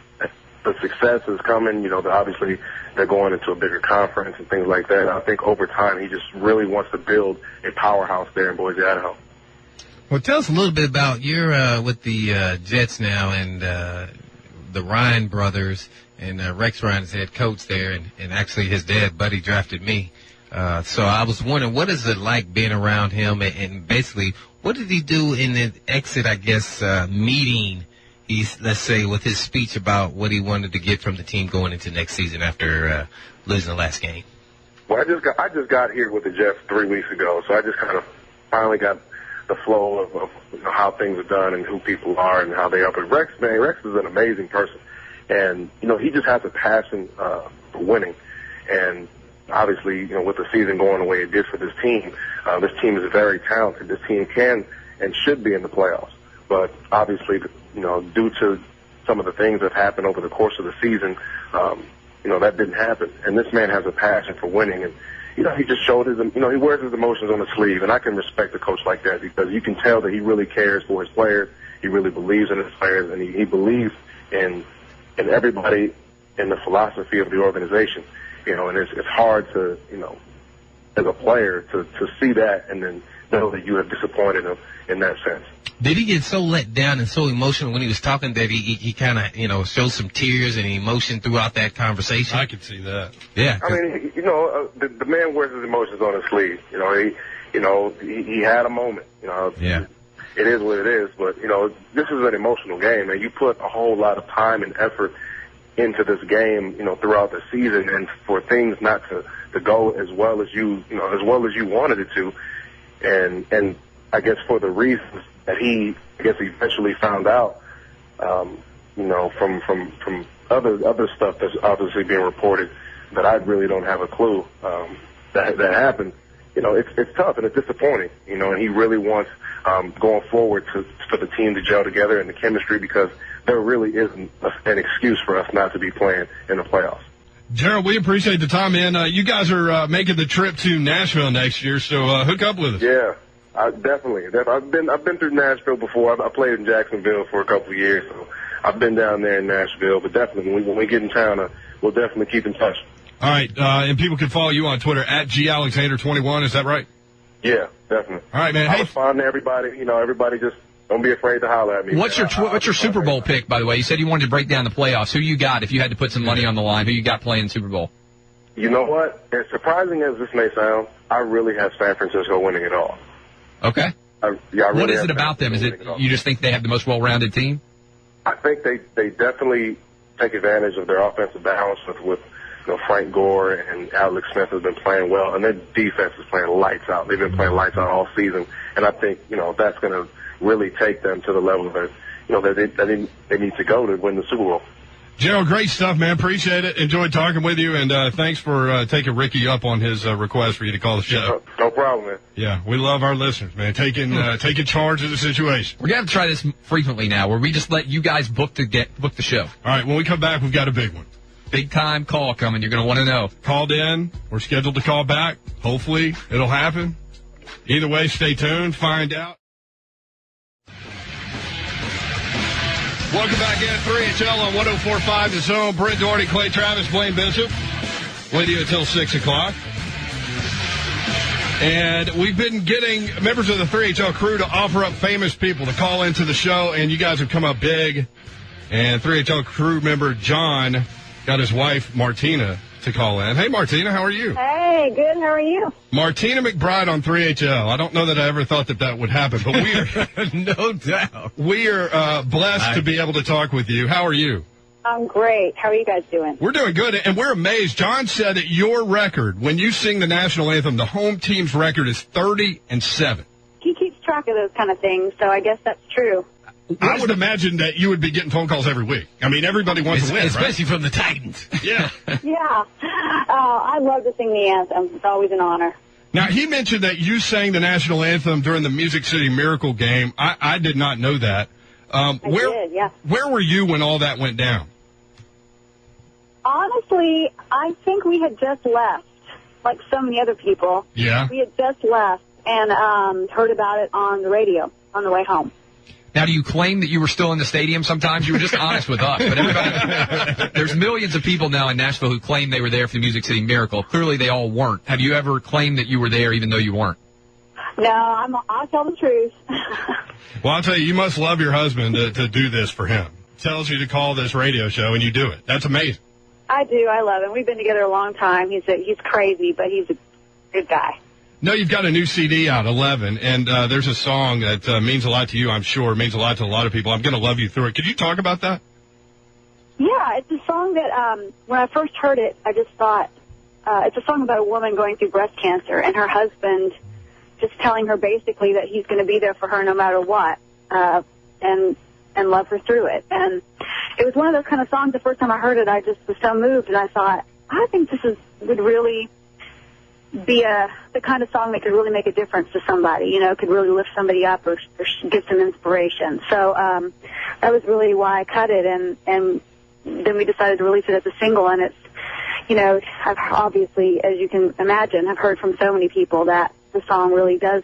the success is coming, obviously they're going into a bigger conference and things like that. I think over time he just really wants to build a powerhouse there in Boise, Idaho. Well, tell us a little bit about you're with the Jets now and the Ryan brothers, and Rex Ryan is head coach there, and actually his dad, Buddy, drafted me. So I was wondering, what is it like being around him, and basically, what did he do in the exit, meeting, let's say, with his speech about what he wanted to get from the team going into next season after losing the last game? Well, I just got here with the Jets 3 weeks ago, so I just kind of finally got the flow of how things are done and who people are and how they are. But Rex is an amazing person, and he just has a passion for winning. And obviously, with the season going the way it did for this team is very talented. This team can and should be in the playoffs. But obviously, due to some of the things that happened over the course of the season, that didn't happen. And this man has a passion for winning. And, he just showed he wears his emotions on his sleeve. And I can respect a coach like that because you can tell that he really cares for his players. He really believes in his players. And he believes in everybody in the philosophy of the organization. And it's hard to, as a player to see that and then know that you have disappointed him in that sense. Did he get so let down and so emotional when he was talking that he kind of showed some tears and emotion throughout that conversation? I could see that. Yeah. I mean, the man wears his emotions on his sleeve. He had a moment. Yeah. It is what it is, but this is an emotional game, and you put a whole lot of time and effort into this game, throughout the season, and for things not to go as well as you wanted it to, and I guess for the reasons that he eventually found out, from other stuff that's obviously being reported that I really don't have a clue that happened. It's tough and it's disappointing, and he really wants going forward for the team to gel together and the chemistry, because there really isn't an excuse for us not to be playing in the playoffs. Gerald, we appreciate the time, man. You guys are making the trip to Nashville next year, so hook up with us. Yeah, definitely. I've been through Nashville before. I played in Jacksonville for a couple of years, so I've been down there in Nashville. But definitely, when we get in town, we'll definitely keep in touch. All right, and people can follow you on Twitter at @GAlexander21. Is that right? Yeah, definitely. All right, man. I respond to everybody. Everybody just don't be afraid to holler at me. What's your Super Bowl pick, by the way? You said you wanted to break down the playoffs. Who you got if you had to put some money on the line? Who you got playing Super Bowl? You know what? As surprising as this may sound, I really have San Francisco winning it all. Okay. I really what is it about them? Is it you just think they have the most well-rounded team? I think they definitely take advantage of their offensive balance with Frank Gore and Alex Smith have been playing well, and their defense is playing lights out. They've been playing lights out all season, and I think that's going to really take them to the level that they need to go to win the Super Bowl. Gerald, great stuff, man. Appreciate it. Enjoyed talking with you, and thanks for taking Ricky up on his request for you to call the show. No problem, man. Yeah, we love our listeners, man. Taking charge of the situation. We're going to have to try this frequently now, where we just let you guys book the show. All right, when we come back, we've got a big one. Big time call coming. You're going to want to know. Called in. We're scheduled to call back. Hopefully, it'll happen. Either way, stay tuned. Find out. Welcome back in 3HL on 104.5 The Zone. Brent Doherty, Clay Travis, Blaine Bishop with you until 6 o'clock. And we've been getting members of the 3HL crew to offer up famous people to call into the show, and you guys have come up big. And 3HL crew member John got his wife, Martina, to call in. Hey, Martina, how are you? Hey, good. How are you? Martina McBride on 3HL. I don't know that I ever thought that would happen, but we are No doubt. We are blessed to be able to talk with you. How are you? I'm great. How are you guys doing? We're doing good, and we're amazed. John said that your record, when you sing the national anthem, the home team's record is 30-7. He keeps track of those kind of things, so I guess that's true. I would imagine that you would be getting phone calls every week. I mean, everybody wants to win, especially from the Titans. Yeah. Yeah. I love to sing the anthem. It's always an honor. Now, he mentioned that you sang the national anthem during the Music City Miracle game. I did not know that. I did, yeah. Where were you when all that went down? Honestly, I think we had just left, like so many other people. Yeah. We had just left and heard about it on the radio on the way home. Now, do you claim that you were still in the stadium sometimes? You were just honest with us. But everybody, there's millions of people now in Nashville who claim they were there for the Music City Miracle. Clearly, they all weren't. Have you ever claimed that you were there even though you weren't? No, I'll tell the truth. Well, I'll tell you, you must love your husband to do this for him. Tells you to call this radio show, and you do it. That's amazing. I do. I love him. We've been together a long time. He's crazy, but he's a good guy. No, you've got a new CD out, 11, and there's a song that means a lot to you, I'm sure. It means a lot to a lot of people. I'm going to love you through it. Could you talk about that? Yeah, it's a song that when I first heard it, I just thought it's a song about a woman going through breast cancer and her husband just telling her basically that he's going to be there for her no matter what and love her through it. And it was one of those kind of songs, the first time I heard it, I just was so moved, and I thought, I think this would really be the kind of song that could really make a difference to somebody, could really lift somebody up or give some inspiration. So that was really why I cut it, and then we decided to release it as a single, and it's, I've obviously, as you can imagine, I've heard from so many people that the song really does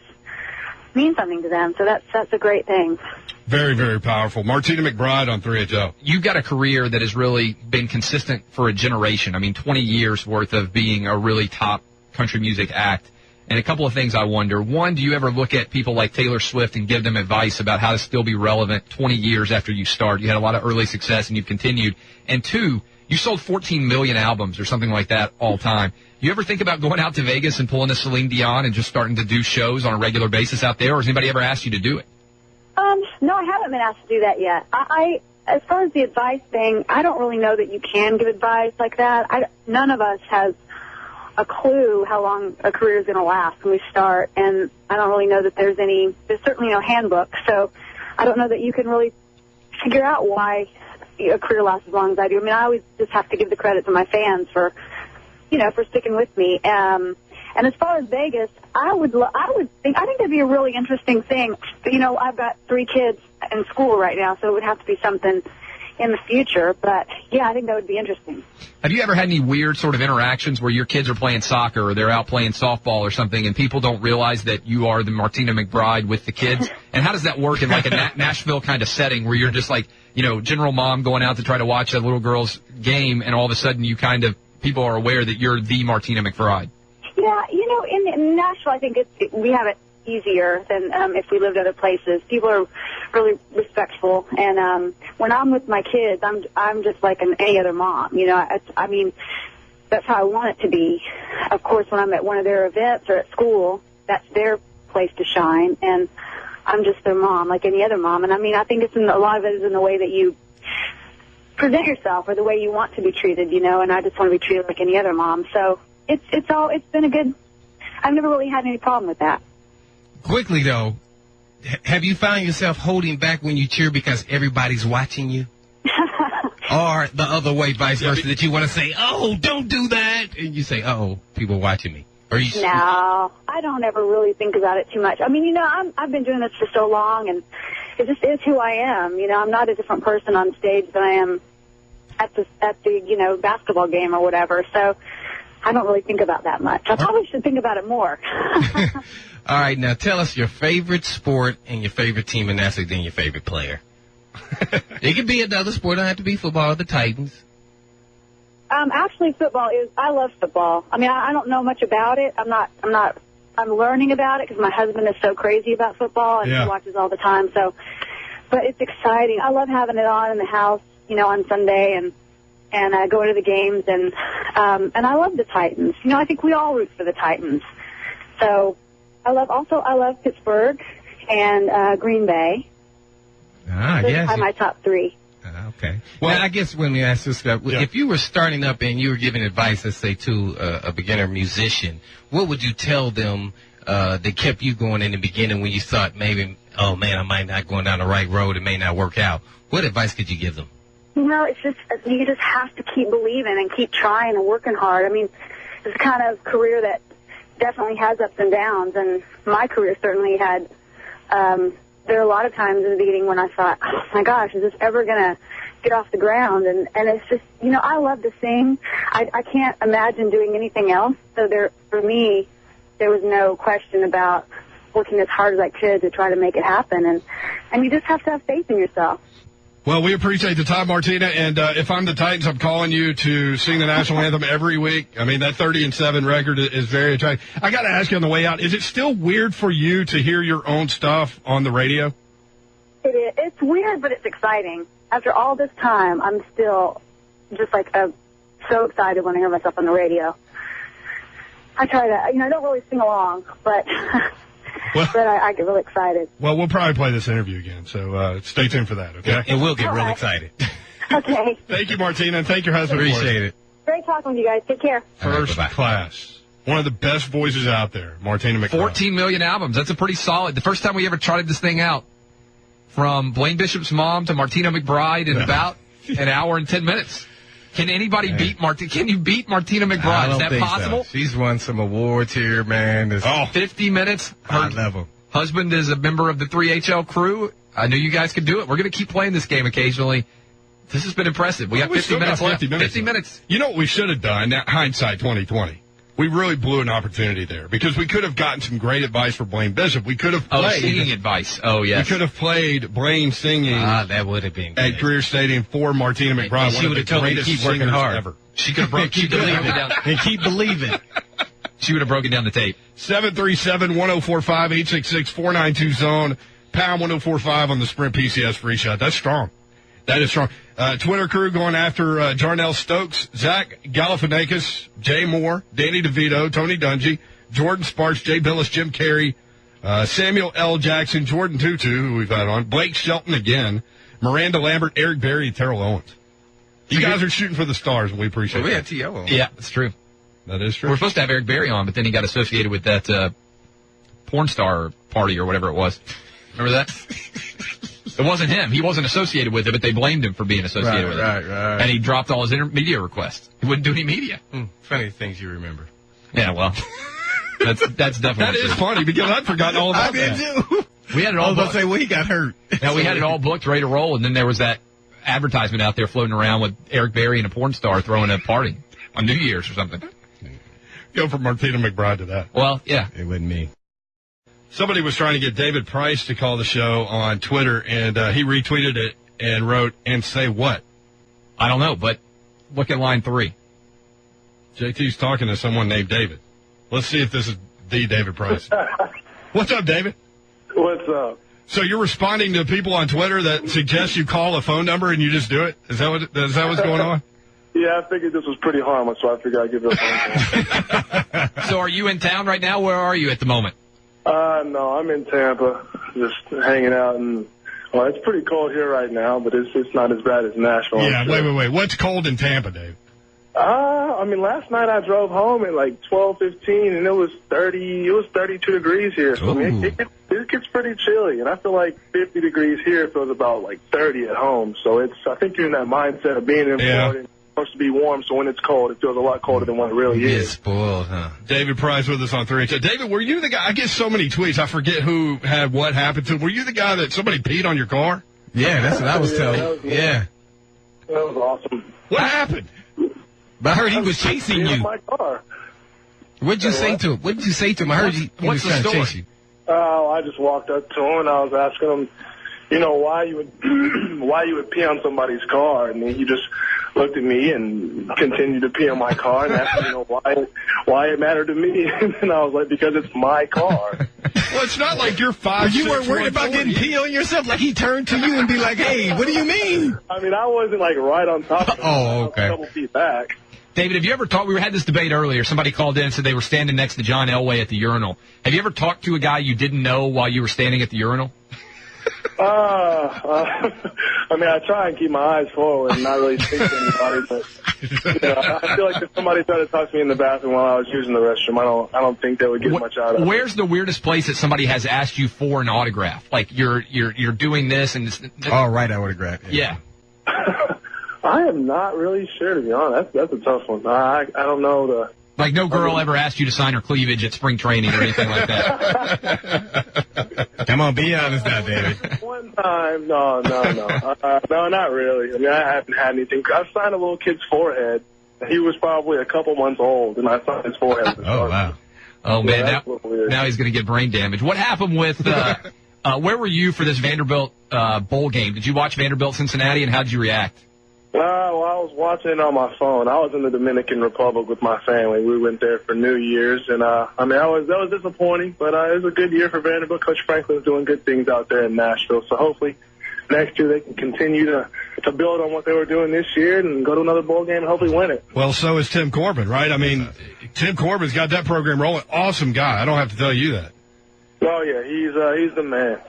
mean something to them, so that's a great thing. Very, very powerful. Martina McBride on 3HL. You've got a career that has really been consistent for a generation. I mean, 20 years worth of being a really top country music act. And a couple of things I wonder. One, do you ever look at people like Taylor Swift and give them advice about how to still be relevant 20 years after you start? You had a lot of early success and you've continued. And two, you sold 14 million albums or something like that all time. You ever think about going out to Vegas and pulling a Celine Dion and just starting to do shows on a regular basis out there? Or has anybody ever asked you to do it? No, I haven't been asked to do that yet. As far as the advice thing, I don't really know that you can give advice like that. None of us has a clue how long a career is going to last when we start, and I don't really know that there's certainly no handbook, so I don't know that you can really figure out why a career lasts as long as I do. I mean, I always just have to give the credit to my fans for sticking with me. And as far as Vegas, I think that'd be a really interesting thing. I've got 3 kids in school right now, so it would have to be something in the future. But yeah, I think that would be interesting. Have you ever had any weird sort of interactions where your kids are playing soccer or they're out playing softball or something, and people don't realize that you are the Martina McBride with the kids? And how does that work in like a Nashville kind of setting where you're just like, general mom going out to try to watch a little girl's game, and all of a sudden people are aware that you're the Martina McBride? Yeah, in Nashville, I think we have it easier than if we lived other places. People are really respectful, and when I'm with my kids, I'm just like any other mom. I mean, that's how I want it to be. Of course, when I'm at one of their events or at school, that's their place to shine, and I'm just their mom, like any other mom. And I mean, I think a lot of it is in the way that you present yourself or the way you want to be treated, and I just want to be treated like any other mom. So it's been a good. I've never really had any problem with that. Quickly though, have you found yourself holding back when you cheer because everybody's watching you? Or the other way, vice versa, that you want to say, oh, don't do that. And you say, oh, people watching me. Or you No, I don't ever really think about it too much. I mean, I've been doing this for so long, and it just is who I am. I'm not a different person on stage than I am at the basketball game or whatever. So I don't really think about that much. I probably should think about it more. All right, now tell us your favorite sport and your favorite team, and that's then your favorite player. It could be another sport. It don't have to be football or the Titans. Actually, I love football. I mean, I don't know much about it. I'm learning about it because my husband is so crazy about football and he watches all the time. So, but it's exciting. I love having it on in the house, on Sunday and going to the games and I love the Titans. I think we all root for the Titans. So I love Pittsburgh and Green Bay. Those are my top three. Okay. Well, now, I guess when we ask this, if you were starting up and you were giving advice, let's say, to a beginner musician, what would you tell them that kept you going in the beginning when you thought maybe, oh, man, I might not going down the right road, it may not work out? What advice could you give them? It's just, you just have to keep believing and keep trying and working hard. I mean, it's the kind of career that definitely has ups and downs, and my career certainly had, there are a lot of times in the beginning when I thought, oh, my gosh, is this ever going to get off the ground? And it's just, I love to sing. I can't imagine doing anything else. So for me, there was no question about working as hard as I could to try to make it happen. And you just have to have faith in yourself. Well, we appreciate the time, Martina, and if I'm the Titans, I'm calling you to sing the national anthem every week. I mean, that 30-7 record is very attractive. I got to ask you on the way out, is it still weird for you to hear your own stuff on the radio? It is. It's weird, but it's exciting. After all this time, I'm still just so excited when I hear myself on the radio. I try to, I don't really sing along, but... but I get really excited. Well, we'll probably play this interview again, so stay tuned for that, okay? And we'll get real excited. Okay. Thank you, Martina, and thank your husband. Appreciate it. Great talking with you guys. Take care. First class. One of the best voices out there, Martina McBride. 14 million albums. That's a pretty solid. The first time we ever tried this thing out, from Blaine Bishop's mom to Martina McBride in about an hour and 10 minutes. Can anybody beat Martina? Can you beat Martina McBride? Is that possible? So. She's won some awards here, man. 50 minutes. High level. Husband is a member of the 3HL crew. I knew you guys could do it. We're going to keep playing this game occasionally. This has been impressive. We got 50 minutes left. 50 minutes. You know what we should have done? Now, hindsight 2020. We really blew an opportunity there because we could have gotten some great advice for Blaine Bishop. We could have played singing advice. Oh, yes. We could have played Blaine singing. That would have been at Greer Stadium for Martina McBride. She would have told me to keep working hard. Ever. She could have broken down and keep believing. She would have broken down the tape. 737-1045-866-492-ZONE, pound 1045 on the Sprint PCS free shot. That's strong. That is strong. Twitter crew going after Jarnell Stokes, Zach Galifianakis, Jay Moore, Danny DeVito, Tony Dungy, Jordan Sparks, Jay Billis, Jim Carey, Samuel L. Jackson, Jordan Tutu, who we've had on, Blake Shelton again, Miranda Lambert, Eric Berry, and Terrell Owens. You guys are shooting for the stars, and we appreciate it. We had T.O. on. Yeah, that's true. That is true. We're supposed to have Eric Berry on, but then he got associated with that porn star party or whatever it was. Remember that? It wasn't him. He wasn't associated with it, but they blamed him for being associated with it. Right. And he dropped all his media requests. He wouldn't do any media. Funny things you remember. Yeah, well, that's definitely That is funny because I'd forgotten all about that. I did too. We had it all booked. I was about to say, he got hurt. Now, we had it all booked, ready to roll, and then there was that advertisement out there floating around with Eric Berry and a porn star throwing a party on New Year's or something. Go from Martina McBride to that. Well, yeah. It wasn't me. Somebody was trying to get David Price to call the show on Twitter, and he retweeted it and wrote, and say what? I don't know, but look at line 3. JT's talking to someone named David. Let's see if this is the David Price. What's up, David? What's up? So you're responding to people on Twitter that suggest you call a phone number and you just do it? Is that what's going on? Yeah, I figured this was pretty harmless, so I figured I'd give it a phone call. So are you in town right now? Where are you at the moment? No, I'm in Tampa, just hanging out, and well, it's pretty cold here right now, but it's not as bad as Nashville. Yeah, wait. What's cold in Tampa, Dave? I mean, last night I drove home at like 12:15, and it was 32 degrees here. So I mean, it gets pretty chilly, and I feel like 50 degrees here feels about like 30 at home. So I think you're in that mindset of being in Florida. It's supposed to be warm, so when it's cold, it feels a lot colder than what it really is. It's spoiled, huh? David Price with us on 3HL. David, were you the guy? I get so many tweets. I forget who had what happened to him. Were you the guy that somebody peed on your car? Yeah, that's what I was told. That was awesome. What happened? But I heard he was chasing you. My car. What'd you say to him? What did you say to him? I heard he was trying to chase you. I just walked up to him and I was asking him, why you would pee on somebody's car, and then he just looked at me and continued to pee on my car and asked me, why it mattered to me, and I was like, because it's my car. Well, it's not like you're 5'6". You weren't worried about getting pee on yourself? Like he turned to you and be like, hey, what do you mean? I mean, I wasn't like right on top of him. Oh, okay. I was a couple feet back. David, have you ever talked? We had this debate earlier. Somebody called in and said they were standing next to John Elway at the urinal. Have you ever talked to a guy you didn't know while you were standing at the urinal? I mean, I try and keep my eyes forward and not really speak to anybody, but I feel like if somebody tried to talk to me in the bathroom while I was using the restroom, I don't think they would get much out of it. Where's the weirdest place that somebody has asked you for an autograph? Like you're doing this and all right, autograph. Yeah. I am not really sure, to be honest. That's a tough one. I don't know Like no girl ever asked you to sign her cleavage at spring training or anything like that. Come on, be honest now, David. One time, no, not really. I mean, I haven't had anything. I signed a little kid's forehead. He was probably a couple months old, and I signed his forehead. Oh, wow. Oh, man, now he's going to get brain damage. What happened with, where were you for this Vanderbilt bowl game? Did you watch Vanderbilt Cincinnati, and how did you react? Well, I was watching it on my phone. I was in the Dominican Republic with my family. We went there for New Year's, and that was disappointing, but it was a good year for Vanderbilt. Coach Franklin's doing good things out there in Nashville, so hopefully next year they can continue to build on what they were doing this year and go to another bowl game and hopefully win it. Well, so is Tim Corbin, right? I mean, Tim Corbin's got that program rolling. Awesome guy. I don't have to tell you that. Oh yeah, he's the man.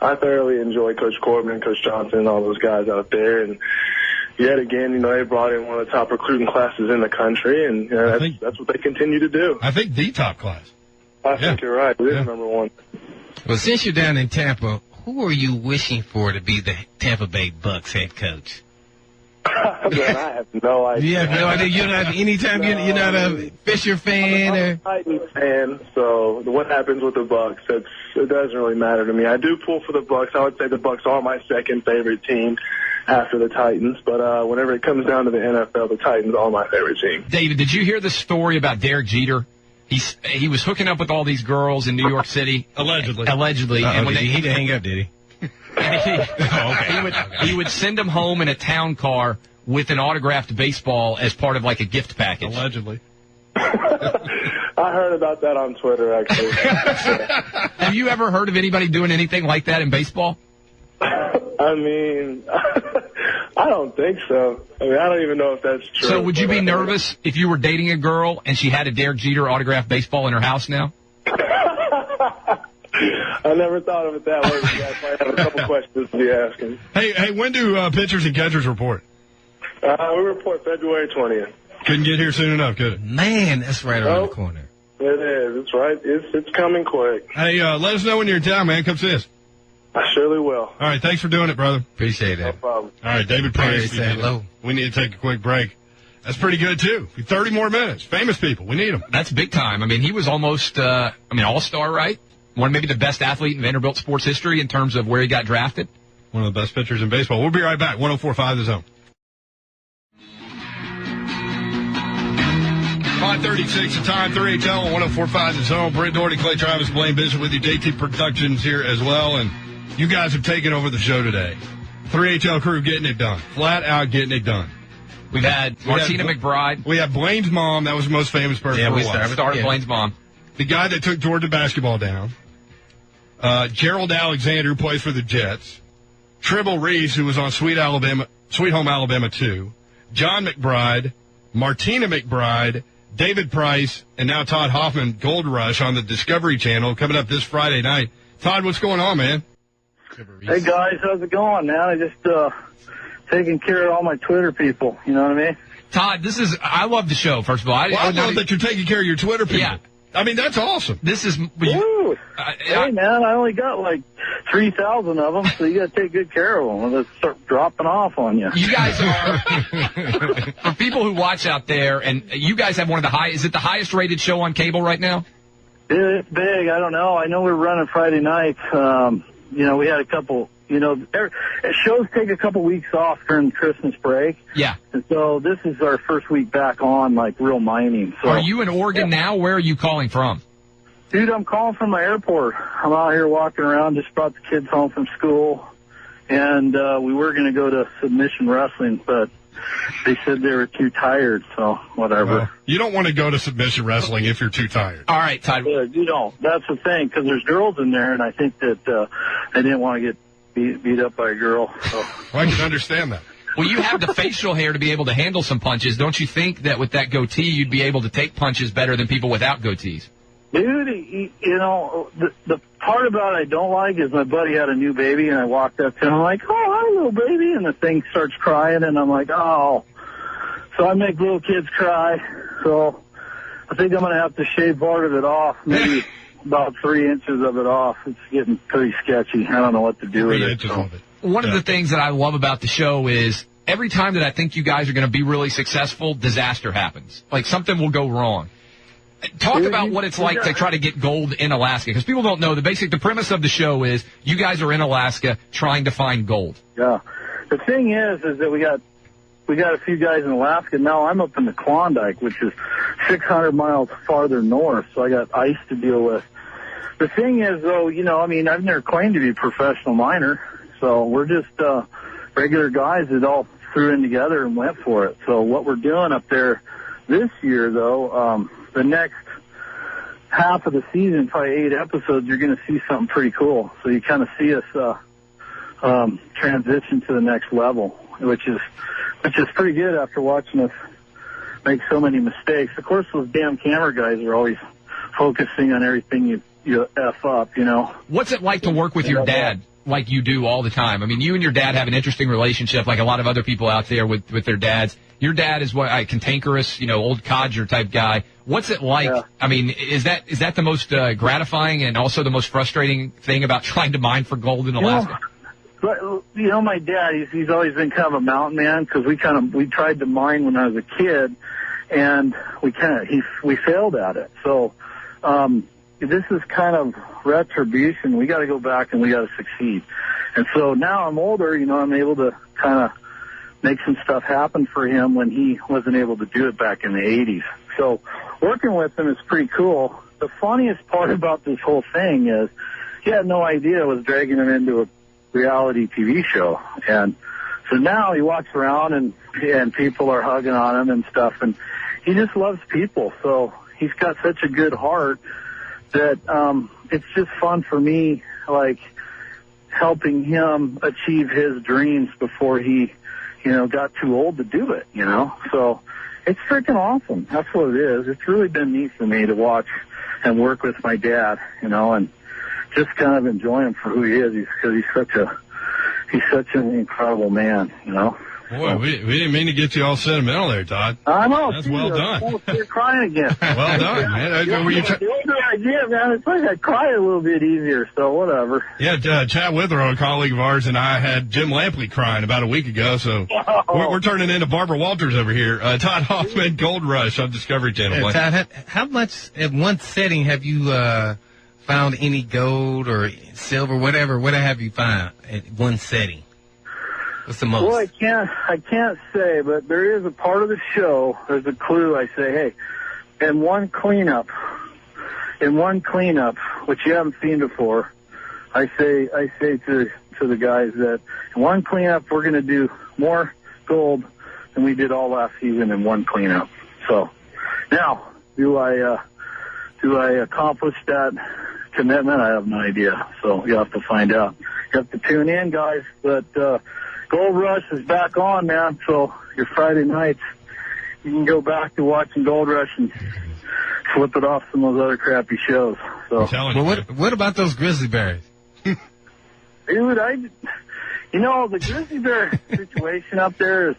I thoroughly enjoy Coach Corbin and Coach Johnson and all those guys out there. And yet again, they brought in one of the top recruiting classes in the country, and that's what they continue to do. I think the top class. I think you're right. It is number one. Well, since you're down in Tampa, who are you wishing for to be the Tampa Bay Bucks head coach? Man, I have no idea. You have no idea? You don't have any time? You're not a Fisher fan? I'm a Titans fan, so what happens with the Bucks, it doesn't really matter to me. I do pull for the Bucks. I would say the Bucks are my second favorite team after the Titans, but whenever it comes down to the NFL, the Titans are my favorite team. David, did you hear the story about Derek Jeter? He was hooking up with all these girls in New York City. Allegedly. And when he didn't hang up, did he? He would send them home in a town car with an autographed baseball as part of like a gift package. Allegedly. I heard about that on Twitter, actually. Have you ever heard of anybody doing anything like that in baseball? I mean, I don't think so. I mean, I don't even know if that's true. So would you be nervous if you were dating a girl and she had a Derek Jeter autographed baseball in her house now? I never thought of it that way. You guys might have a couple questions to be asking. Hey, when do pitchers and catchers report? We report February 20th. Couldn't get here soon enough, could it? Man, that's right around the corner. It is. It's right. It's coming quick. Hey, let us know when you're in town, man. Come see us. I surely will. All right, thanks for doing it, brother. Appreciate it. No problem. All right, David Price. Say hello. We need to take a quick break. That's pretty good, too. 30 more minutes. Famous people. We need them. That's big time. I mean, he was almost, all-star, right? One, maybe the best athlete in Vanderbilt sports history in terms of where he got drafted. One of the best pitchers in baseball. We'll be right back. 104.5 The Zone. 5:36 the time, 3HL 104.5 The Zone. Brent Doherty, Clay Travis, Blaine Bishop with you. JT Productions here as well. And you guys have taken over the show today. 3HL crew getting it done. Flat out getting it done. We've had Martina McBride. We had Blaine's mom. That was the most famous person for a while. Started Blaine's mom. The guy that took Georgia basketball down. Gerald Alexander, who plays for the Jets. Tribble Reese, who was on Sweet Home Alabama 2. John McBride. Martina McBride. David Price. And now Todd Hoffman, Gold Rush on the Discovery Channel coming up this Friday night. Todd, what's going on, man? Hey, guys. How's it going, man? I just taking care of all my Twitter people. You know what I mean? Todd, I love the show, first of all. I love that you're taking care of your Twitter people. Yeah. I mean, that's awesome. This is. Woo. Hey, man, I only got like 3,000 of them, so you got to take good care of them. They'll start dropping off on you. You guys are, for people who watch out there, and you guys have one of the is it the highest rated show on cable right now? It's big. I don't know. I know we're running Friday nights. We had a couple, shows take a couple weeks off during Christmas break. Yeah. And so this is our first week back on, like, real mining. So, are you in Oregon now? Where are you calling from? Dude, I'm calling from my airport. I'm out here walking around, just brought the kids home from school, and we were going to go to submission wrestling, but they said they were too tired, so whatever. Well, you don't want to go to submission wrestling if you're too tired. All right, Todd. That's the thing, because there's girls in there, and I think that I didn't want to get beat up by a girl. So. Well, I can understand that. Well, you have the facial hair to be able to handle some punches. Don't you think that with that goatee, you'd be able to take punches better than people without goatees? Dude, the part about it I don't like is my buddy had a new baby, and I walked up to him, I'm like, oh, hi, little baby, and the thing starts crying, and I'm like, oh. So I make little kids cry, so I think I'm going to have to shave part of it off, maybe about 3 inches of it off. It's getting pretty sketchy. I don't know what to do with it. One of the things that I love about the show is every time that I think you guys are going to be really successful, disaster happens. Like something will go wrong. Talk about what it's like to try to get gold in Alaska, because people don't know the premise of the show is you guys are in Alaska trying to find gold. Yeah. The thing is that we got a few guys in Alaska. Now I'm up in the Klondike, which is 600 miles farther north, so I got ice to deal with. The thing is, though, I've never claimed to be a professional miner, so we're just regular guys that all threw in together and went for it. So what we're doing up there this year, though, the next half of the season, probably 8 episodes, you're going to see something pretty cool. So you kind of see us transition to the next level, which is pretty good after watching us make so many mistakes. Of course, those damn camera guys are always focusing on everything you F up, What's it like to work with your dad like you do all the time? I mean, you and your dad have an interesting relationship like a lot of other people out there with their dads. Your dad is cantankerous, old codger type guy. What's it like? Yeah. I mean, is that the most gratifying and also the most frustrating thing about trying to mine for gold in Alaska? My dad, he's always been kind of a mountain man, because we tried to mine when I was a kid, and we failed at it. So this is kind of retribution. We got to go back and we got to succeed. And so now I'm older, I'm able to kind of make some stuff happen for him when he wasn't able to do it back in the 80s. So working with him is pretty cool. The funniest part about this whole thing is he had no idea I was dragging him into a reality TV show. And so now he walks around and people are hugging on him and stuff, and he just loves people. So he's got such a good heart that it's just fun for me, like, helping him achieve his dreams before he got too old to do it, So it's freaking awesome. That's what it is. It's really been neat for me to watch and work with my dad, and just kind of enjoy him for who he is, because he's such an incredible man, Boy, we didn't mean to get you all sentimental there, Todd. I know. That's well done. You're crying again. Well done, man. The older I get, man, it's like I cry a little bit easier, so whatever. Yeah, Chad Withrow, a colleague of ours, and I had Jim Lampley crying about a week ago, so we're turning into Barbara Walters over here. Todd Hoffman, Gold Rush on Discovery Channel. Todd, how much in one setting have you found any gold or silver, whatever? What have you found at one setting? What's the most? Well, I can't say, but there is a part of the show, there's a clue. I say, hey, in one cleanup, which you haven't seen before, I say to the guys that in one cleanup we're going to do more gold than we did all last season in one cleanup. So now, do I accomplish that commitment? I have no idea. So you have to find out. You have to tune in, guys. But Gold Rush is back on, man. So your Friday nights, you can go back to watching Gold Rush and flip it off some of those other crappy shows. So, what about those grizzly bears? Dude, the grizzly bear situation up there is,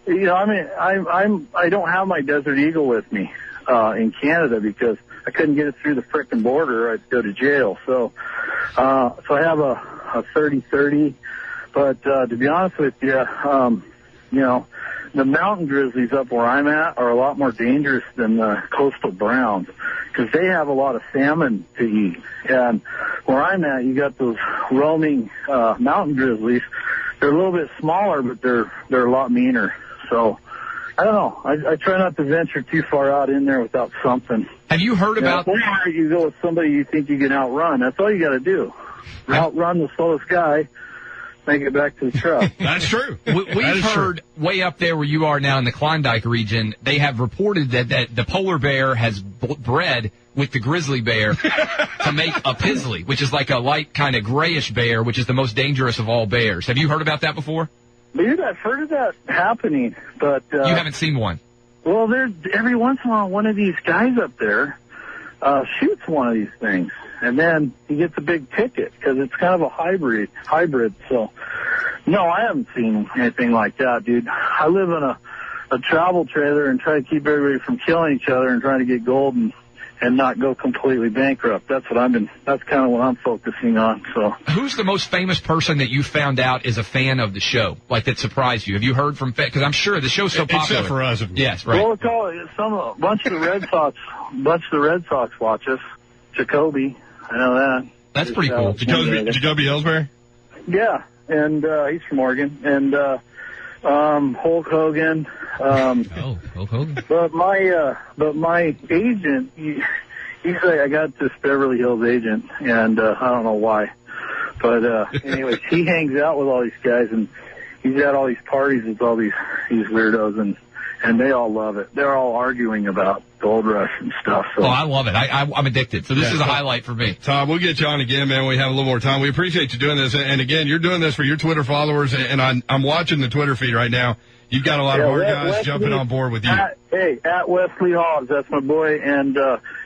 I don't have my Desert Eagle with me in Canada, because I couldn't get it through the frickin' border, I'd go to jail. So I have a 30-30. But to be honest with you, you know, the mountain grizzlies up where I'm at are a lot more dangerous than the coastal browns because they have a lot of salmon to eat. And where I'm at, you got those roaming mountain grizzlies. They're a little bit smaller, but they're a lot meaner. So I don't know. I try not to venture too far out in there without something. Have you heard about? Or you go with somebody you think you can outrun. That's all you got to do. Outrun the slowest guy. Make it back to the truck. That's true. We've heard way up there where you are now in the Klondike region, they have reported that the polar bear has bred with the grizzly bear to make a pizzly, which is like a light kind of grayish bear, which is the most dangerous of all bears. Have you heard about that before? Dude, I've heard of that happening, but... you haven't seen one? Well, every once in a while, one of these guys up there shoots one of these things. And then he gets a big ticket because it's kind of a hybrid. So, no, I haven't seen anything like that, dude. I live in a travel trailer and try to keep everybody from killing each other and trying to get gold and not go completely bankrupt. That's kind of what I'm focusing on. So, who's the most famous person that you found out is a fan of the show, like that surprised you? Have you heard from? Because I'm sure the show's so popular. Except for us. Yes, right. Well, a bunch of the Red Sox watch us. Jacoby. I know that. That's pretty cool. Jacoby Ellsbury? Yeah, and he's from Oregon. And Hulk Hogan. Hulk Hogan. But my agent, he's like, I got this Beverly Hills agent, and I don't know why. But anyways, he hangs out with all these guys, and he's at all these parties with all these weirdos, and they all love it. They're all arguing about Gold Rush and stuff. So. Oh, I love it. I'm addicted. So this is a highlight for me. Tom, we'll get you on again, man. We have a little more time. We appreciate you doing this. And again, you're doing this for your Twitter followers, and I'm watching the Twitter feed right now. You've got a lot of our guys jumping on board with you. At Wesley Hobbs, that's my boy, and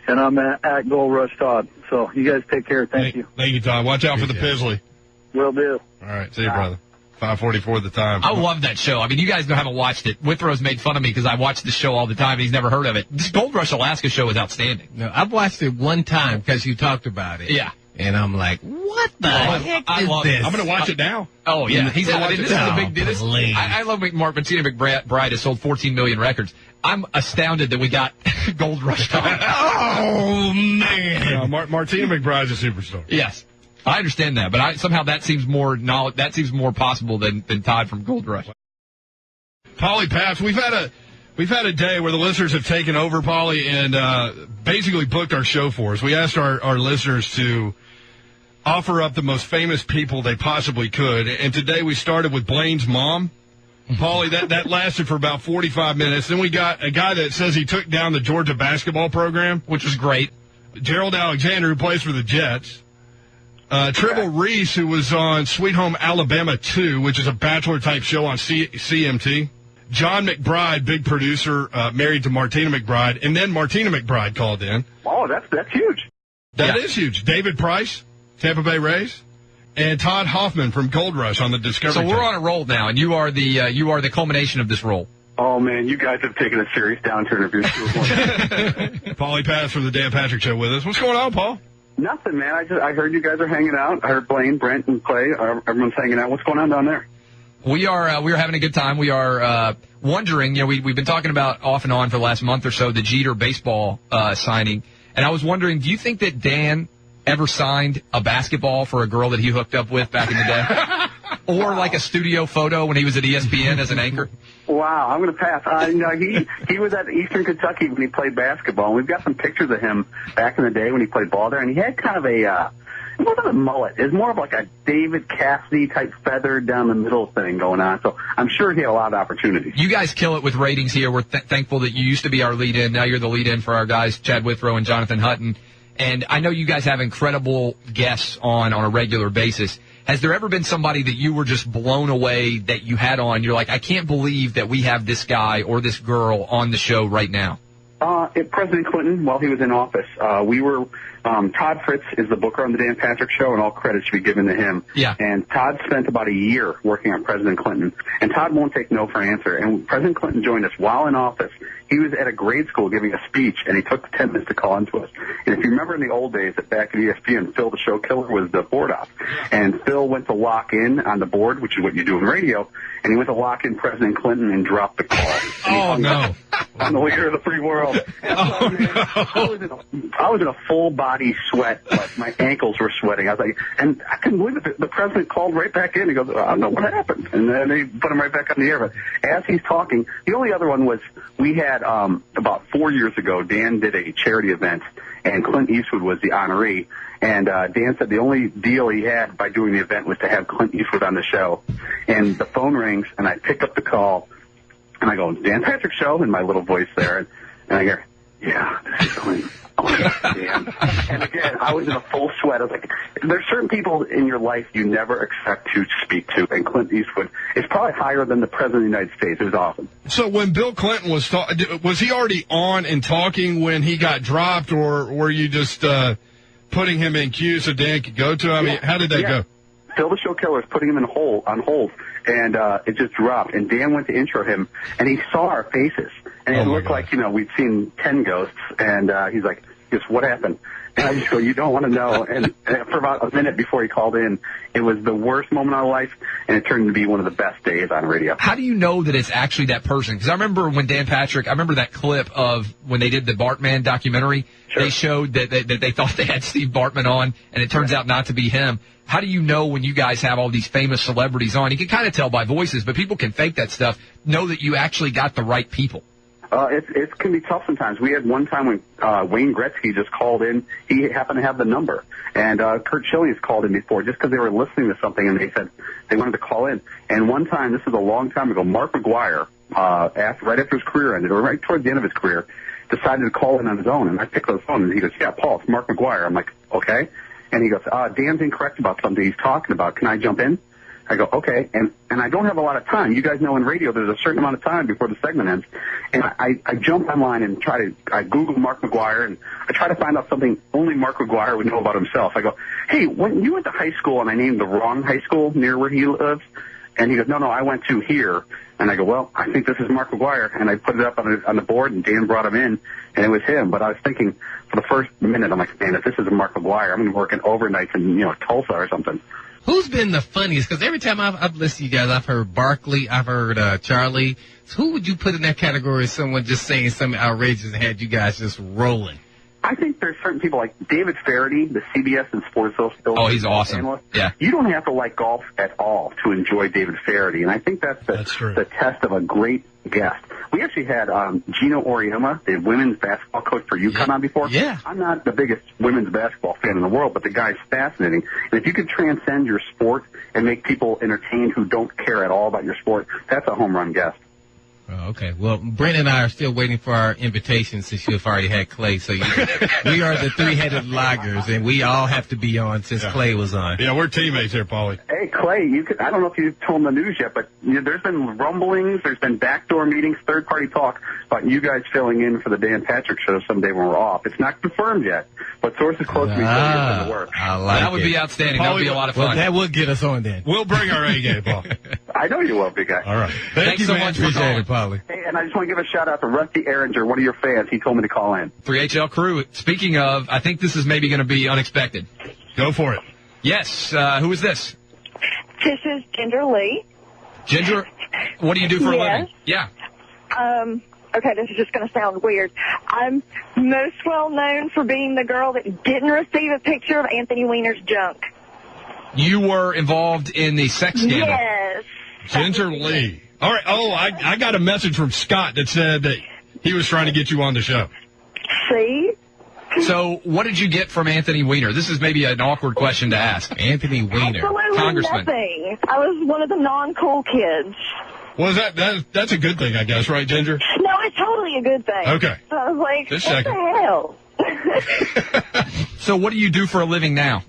I'm at Gold Rush Todd. So you guys take care. Thank you. Thank you, Tom. Watch out for the Pizzly. Will do. All right. See you, brother. 5:44 at the time. I love that show. I mean, you guys haven't watched it. Withrow's made fun of me because I watch the show all the time, and he's never heard of it. This Gold Rush Alaska show is outstanding. No, I've watched it one time because you talked about it. Yeah. And I'm like, what the heck is this? I'm going to watch it now. Oh, yeah. This is a big deal. Please. I love Martina McBride has sold 14 million records. I'm astounded that we got Gold Rush Todd. Oh, man. Martina McBride's a superstar. Yes. I understand that, but somehow that seems more possible than Todd from Gold Rush. Polly Paps, we've had a day where the listeners have taken over, Polly, and basically booked our show for us. We asked our listeners to offer up the most famous people they possibly could, and today we started with Blaine's mom. Paulie, that lasted for about 45 minutes. Then we got a guy that says he took down the Georgia basketball program, which was great. Gerald Alexander, who plays for the Jets. Tribble Reese, who was on Sweet Home Alabama 2, which is a Bachelor-type show on CMT. John McBride, big producer, married to Martina McBride. And then Martina McBride called in. Oh, that's huge. That is huge. David Price, Tampa Bay Rays. And Todd Hoffman from Gold Rush on the Discovery So we're on a roll now, and you are the culmination of this roll. Oh, man, you guys have taken a serious downturn of your school. Paulie Pass from the Dan Patrick Show with us. What's going on, Paul? Nothing, man. I heard you guys are hanging out. I heard Blaine, Brent, and Clay. Everyone's hanging out. What's going on down there? We are having a good time. We are wondering. We've been talking about off and on for the last month or so the Jeter baseball signing, and I was wondering, do you think that Dan ever signed a basketball for a girl that he hooked up with back in the day? Or like a studio photo when he was at ESPN as an anchor? Wow, I'm going to pass. He was at Eastern Kentucky when he played basketball. And we've got some pictures of him back in the day when he played ball there. And he had kind of it wasn't a mullet. It was more of like a David Cassidy type feather down the middle thing going on. So I'm sure he had a lot of opportunities. You guys kill it with ratings here. We're thankful that you used to be our lead-in. Now you're the lead-in for our guys, Chad Withrow and Jonathan Hutton. And I know you guys have incredible guests on a regular basis. Has there ever been somebody that you were just blown away that you had on? You're like, I can't believe that we have this guy or this girl on the show right now. President Clinton, while he was in office, Todd Fritz is the booker on the Dan Patrick Show, and all credit should be given to him. Yeah. And Todd spent about a year working on President Clinton, and Todd won't take no for an answer. And President Clinton joined us while in office. He was at a grade school giving a speech, and he took 10 minutes to call into us. And if you remember in the old days that back at ESPN, Phil the Show Killer was the board op. And Phil went to lock in on the board, which is what you do in radio, and he went to lock in President Clinton and dropped the call. Oh, no. On the leader of the free world. And I was in a full body sweat. Like my ankles were sweating. I was like, and I couldn't believe it. The president called right back in. He goes, I don't know what happened. And then they put him right back on the air. But as he's talking, the only other one was we had about 4 years ago, Dan did a charity event, and Clint Eastwood was the honoree. And Dan said the only deal he had by doing the event was to have Clint Eastwood on the show. And the phone rings, and I pick up the call, and I go, Dan Patrick Show, in my little voice there. And I hear, yeah, this is Clint. Dan. And again, I was in a full sweat. I was like, there's certain people in your life you never expect to speak to, and Clint Eastwood is probably higher than the President of the United States. It was awesome. So when Bill Clinton was he already on and talking when he got dropped, or were you just putting him in queue so Dan could go to him? I mean, how did that go? Phil the Show Killer is putting him on hold, and it just dropped. And Dan went to intro him, and he saw our faces. And it looked like, we'd seen 10 ghosts, and he's like, what happened? And I just go, you don't want to know. And for about a minute before he called in, it was the worst moment of my life, and it turned to be one of the best days on radio. How do you know that it's actually that person? Because I remember when Dan Patrick, I remember that clip of when they did the Bartman documentary. Sure. They showed that they thought they had Steve Bartman on, and it turns out not to be him. How do you know when you guys have all these famous celebrities on? You can kind of tell by voices, but people can fake that stuff. Know that you actually got the right people. It can be tough sometimes. We had one time when Wayne Gretzky just called in. He happened to have the number. And Kurt Schilling called in before just because they were listening to something, and they said they wanted to call in. And one time, this was a long time ago, Mark McGuire, right after his career ended, or right towards the end of his career, decided to call in on his own. And I picked up the phone, and he goes, yeah, Paul, it's Mark McGuire. I'm like, okay. And he goes, Dan's incorrect about something he's talking about. Can I jump in? I go, okay, and I don't have a lot of time. You guys know in radio there's a certain amount of time before the segment ends. And I jump online and I Google Mark McGuire, and I try to find out something only Mark McGuire would know about himself. I go, hey, when you went to high school and I named the wrong high school near where he lives? And he goes, no, I went to here. And I go, well, I think this is Mark McGuire. And I put it up on the board, and Dan brought him in, and it was him. But I was thinking for the first minute, I'm like, man, if this is Mark McGuire, I'm going to be working overnights in, Tulsa or something. Who's been the funniest? Because every time I've listened to you guys, I've heard Barkley, I've heard Charlie. So who would you put in that category as someone just saying something outrageous and had you guys just rolling? I think there's certain people like David Faraday, the CBS and Sports Illustrated. Oh, he's awesome. Analyst. Yeah. You don't have to like golf at all to enjoy David Faraday, and I think that's the test of a great guest. We actually had Gino Auriemma, the women's basketball coach for UConn, on before. Yeah. I'm not the biggest women's basketball fan in the world, but the guy's fascinating. And if you could transcend your sport and make people entertained who don't care at all about your sport, that's a home run guest. Oh, okay. Well, Brent and I are still waiting for our invitation since you've already had Clay. So we are the three-headed loggers, and we all have to be on since Clay was on. Yeah, we're teammates here, Paulie. Hey, Clay, I don't know if you've told the news yet, but there's been rumblings, there's been backdoor meetings, third-party talk about you guys filling in for the Dan Patrick Show someday when we're off. It's not confirmed yet, but sources close to me say it's in the works. That would be outstanding. That would be a lot of fun. Well, that would get us on then. We'll bring our A game, Paul. I know you will, big guy. All right. Thanks so much for calling. Paulie. Hey, and I just want to give a shout out to Rusty Ehringer, one of your fans. He told me to call in. 3HL crew. Speaking of, I think this is maybe going to be unexpected. Go for it. Yes. Who is this? This is Ginger Lee. Ginger, what do you do for a living? Yeah. Okay, this is just going to sound weird. I'm most well known for being the girl that didn't receive a picture of Anthony Weiner's junk. You were involved in the sex scandal. Yes. Ginger Lee. All right. Oh, I got a message from Scott that said that he was trying to get you on the show. See? So what did you get from Anthony Weiner? This is maybe an awkward question to ask. Anthony Weiner. Absolutely Congressman. nothing. I was one of the non-cool kids. Well, that's a good thing, I guess, right, Ginger? No, it's totally a good thing. Okay. So I was like, Just what checking. the hell? So what do you do for a living now?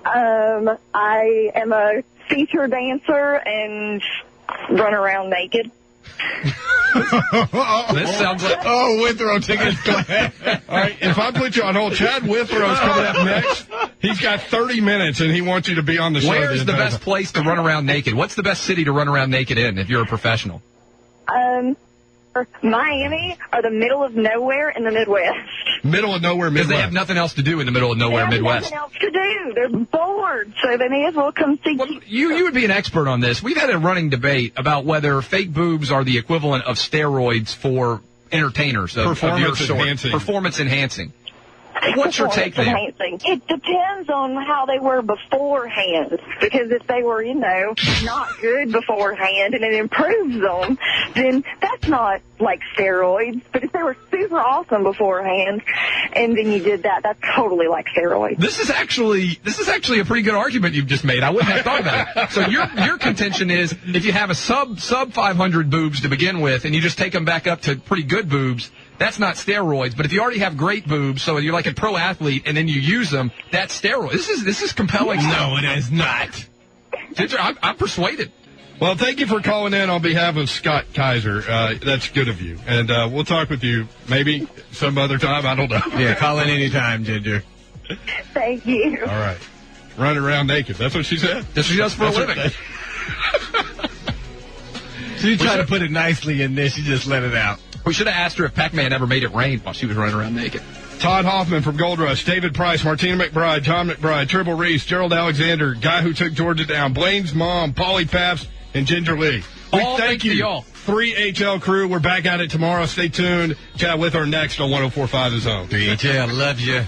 I am a feature dancer and run around naked. This sounds like... Oh, Withrow tickets. All right, if I put you on hold, Chad Withrow's coming up next. He's got 30 minutes, and he wants you to be on the show. Where's the best place to run around naked? What's the best city to run around naked in if you're a professional? Miami are the middle of nowhere in the Midwest. Middle of nowhere Midwest. Because they have nothing else to do in the middle of nowhere They have Midwest. nothing else to do. They're bored, so they may as well come see You would be an expert on this. We've had a running debate about whether fake boobs are the equivalent of steroids for entertainers of your sort. Performance enhancing. What's your take there? It depends on how they were beforehand. Because if they were, not good beforehand and it improves them, then that's not like steroids. But if they were super awesome beforehand and then you did that, that's totally like steroids. This is actually a pretty good argument you've just made. I wouldn't have thought about it. So your contention is if you have a sub 500 boobs to begin with and you just take them back up to pretty good boobs, that's not steroids. But if you already have great boobs, so you're like a pro athlete, and then you use them, that's steroids. This is compelling. No, it is not. Ginger, I'm persuaded. Well, thank you for calling in on behalf of Scott Kaiser. That's good of you. And we'll talk with you maybe some other time. I don't know. Yeah, call in anytime, Ginger. Thank you. All right. Running around naked. That's what she said. That's what she does for a living. She tried to put it nicely in there. She just let it out. We should have asked her if Pac-Man ever made it rain while she was running around naked. Todd Hoffman from Gold Rush, David Price, Martina McBride, Tom McBride, Tribble Reese, Gerald Alexander, guy who took Georgia down, Blaine's mom, Polly Paps, and Ginger Lee. Thank you, y'all. 3HL crew. We're back at it tomorrow. Stay tuned. Chat with her next on 104.5 The Zone. 3HL, love you.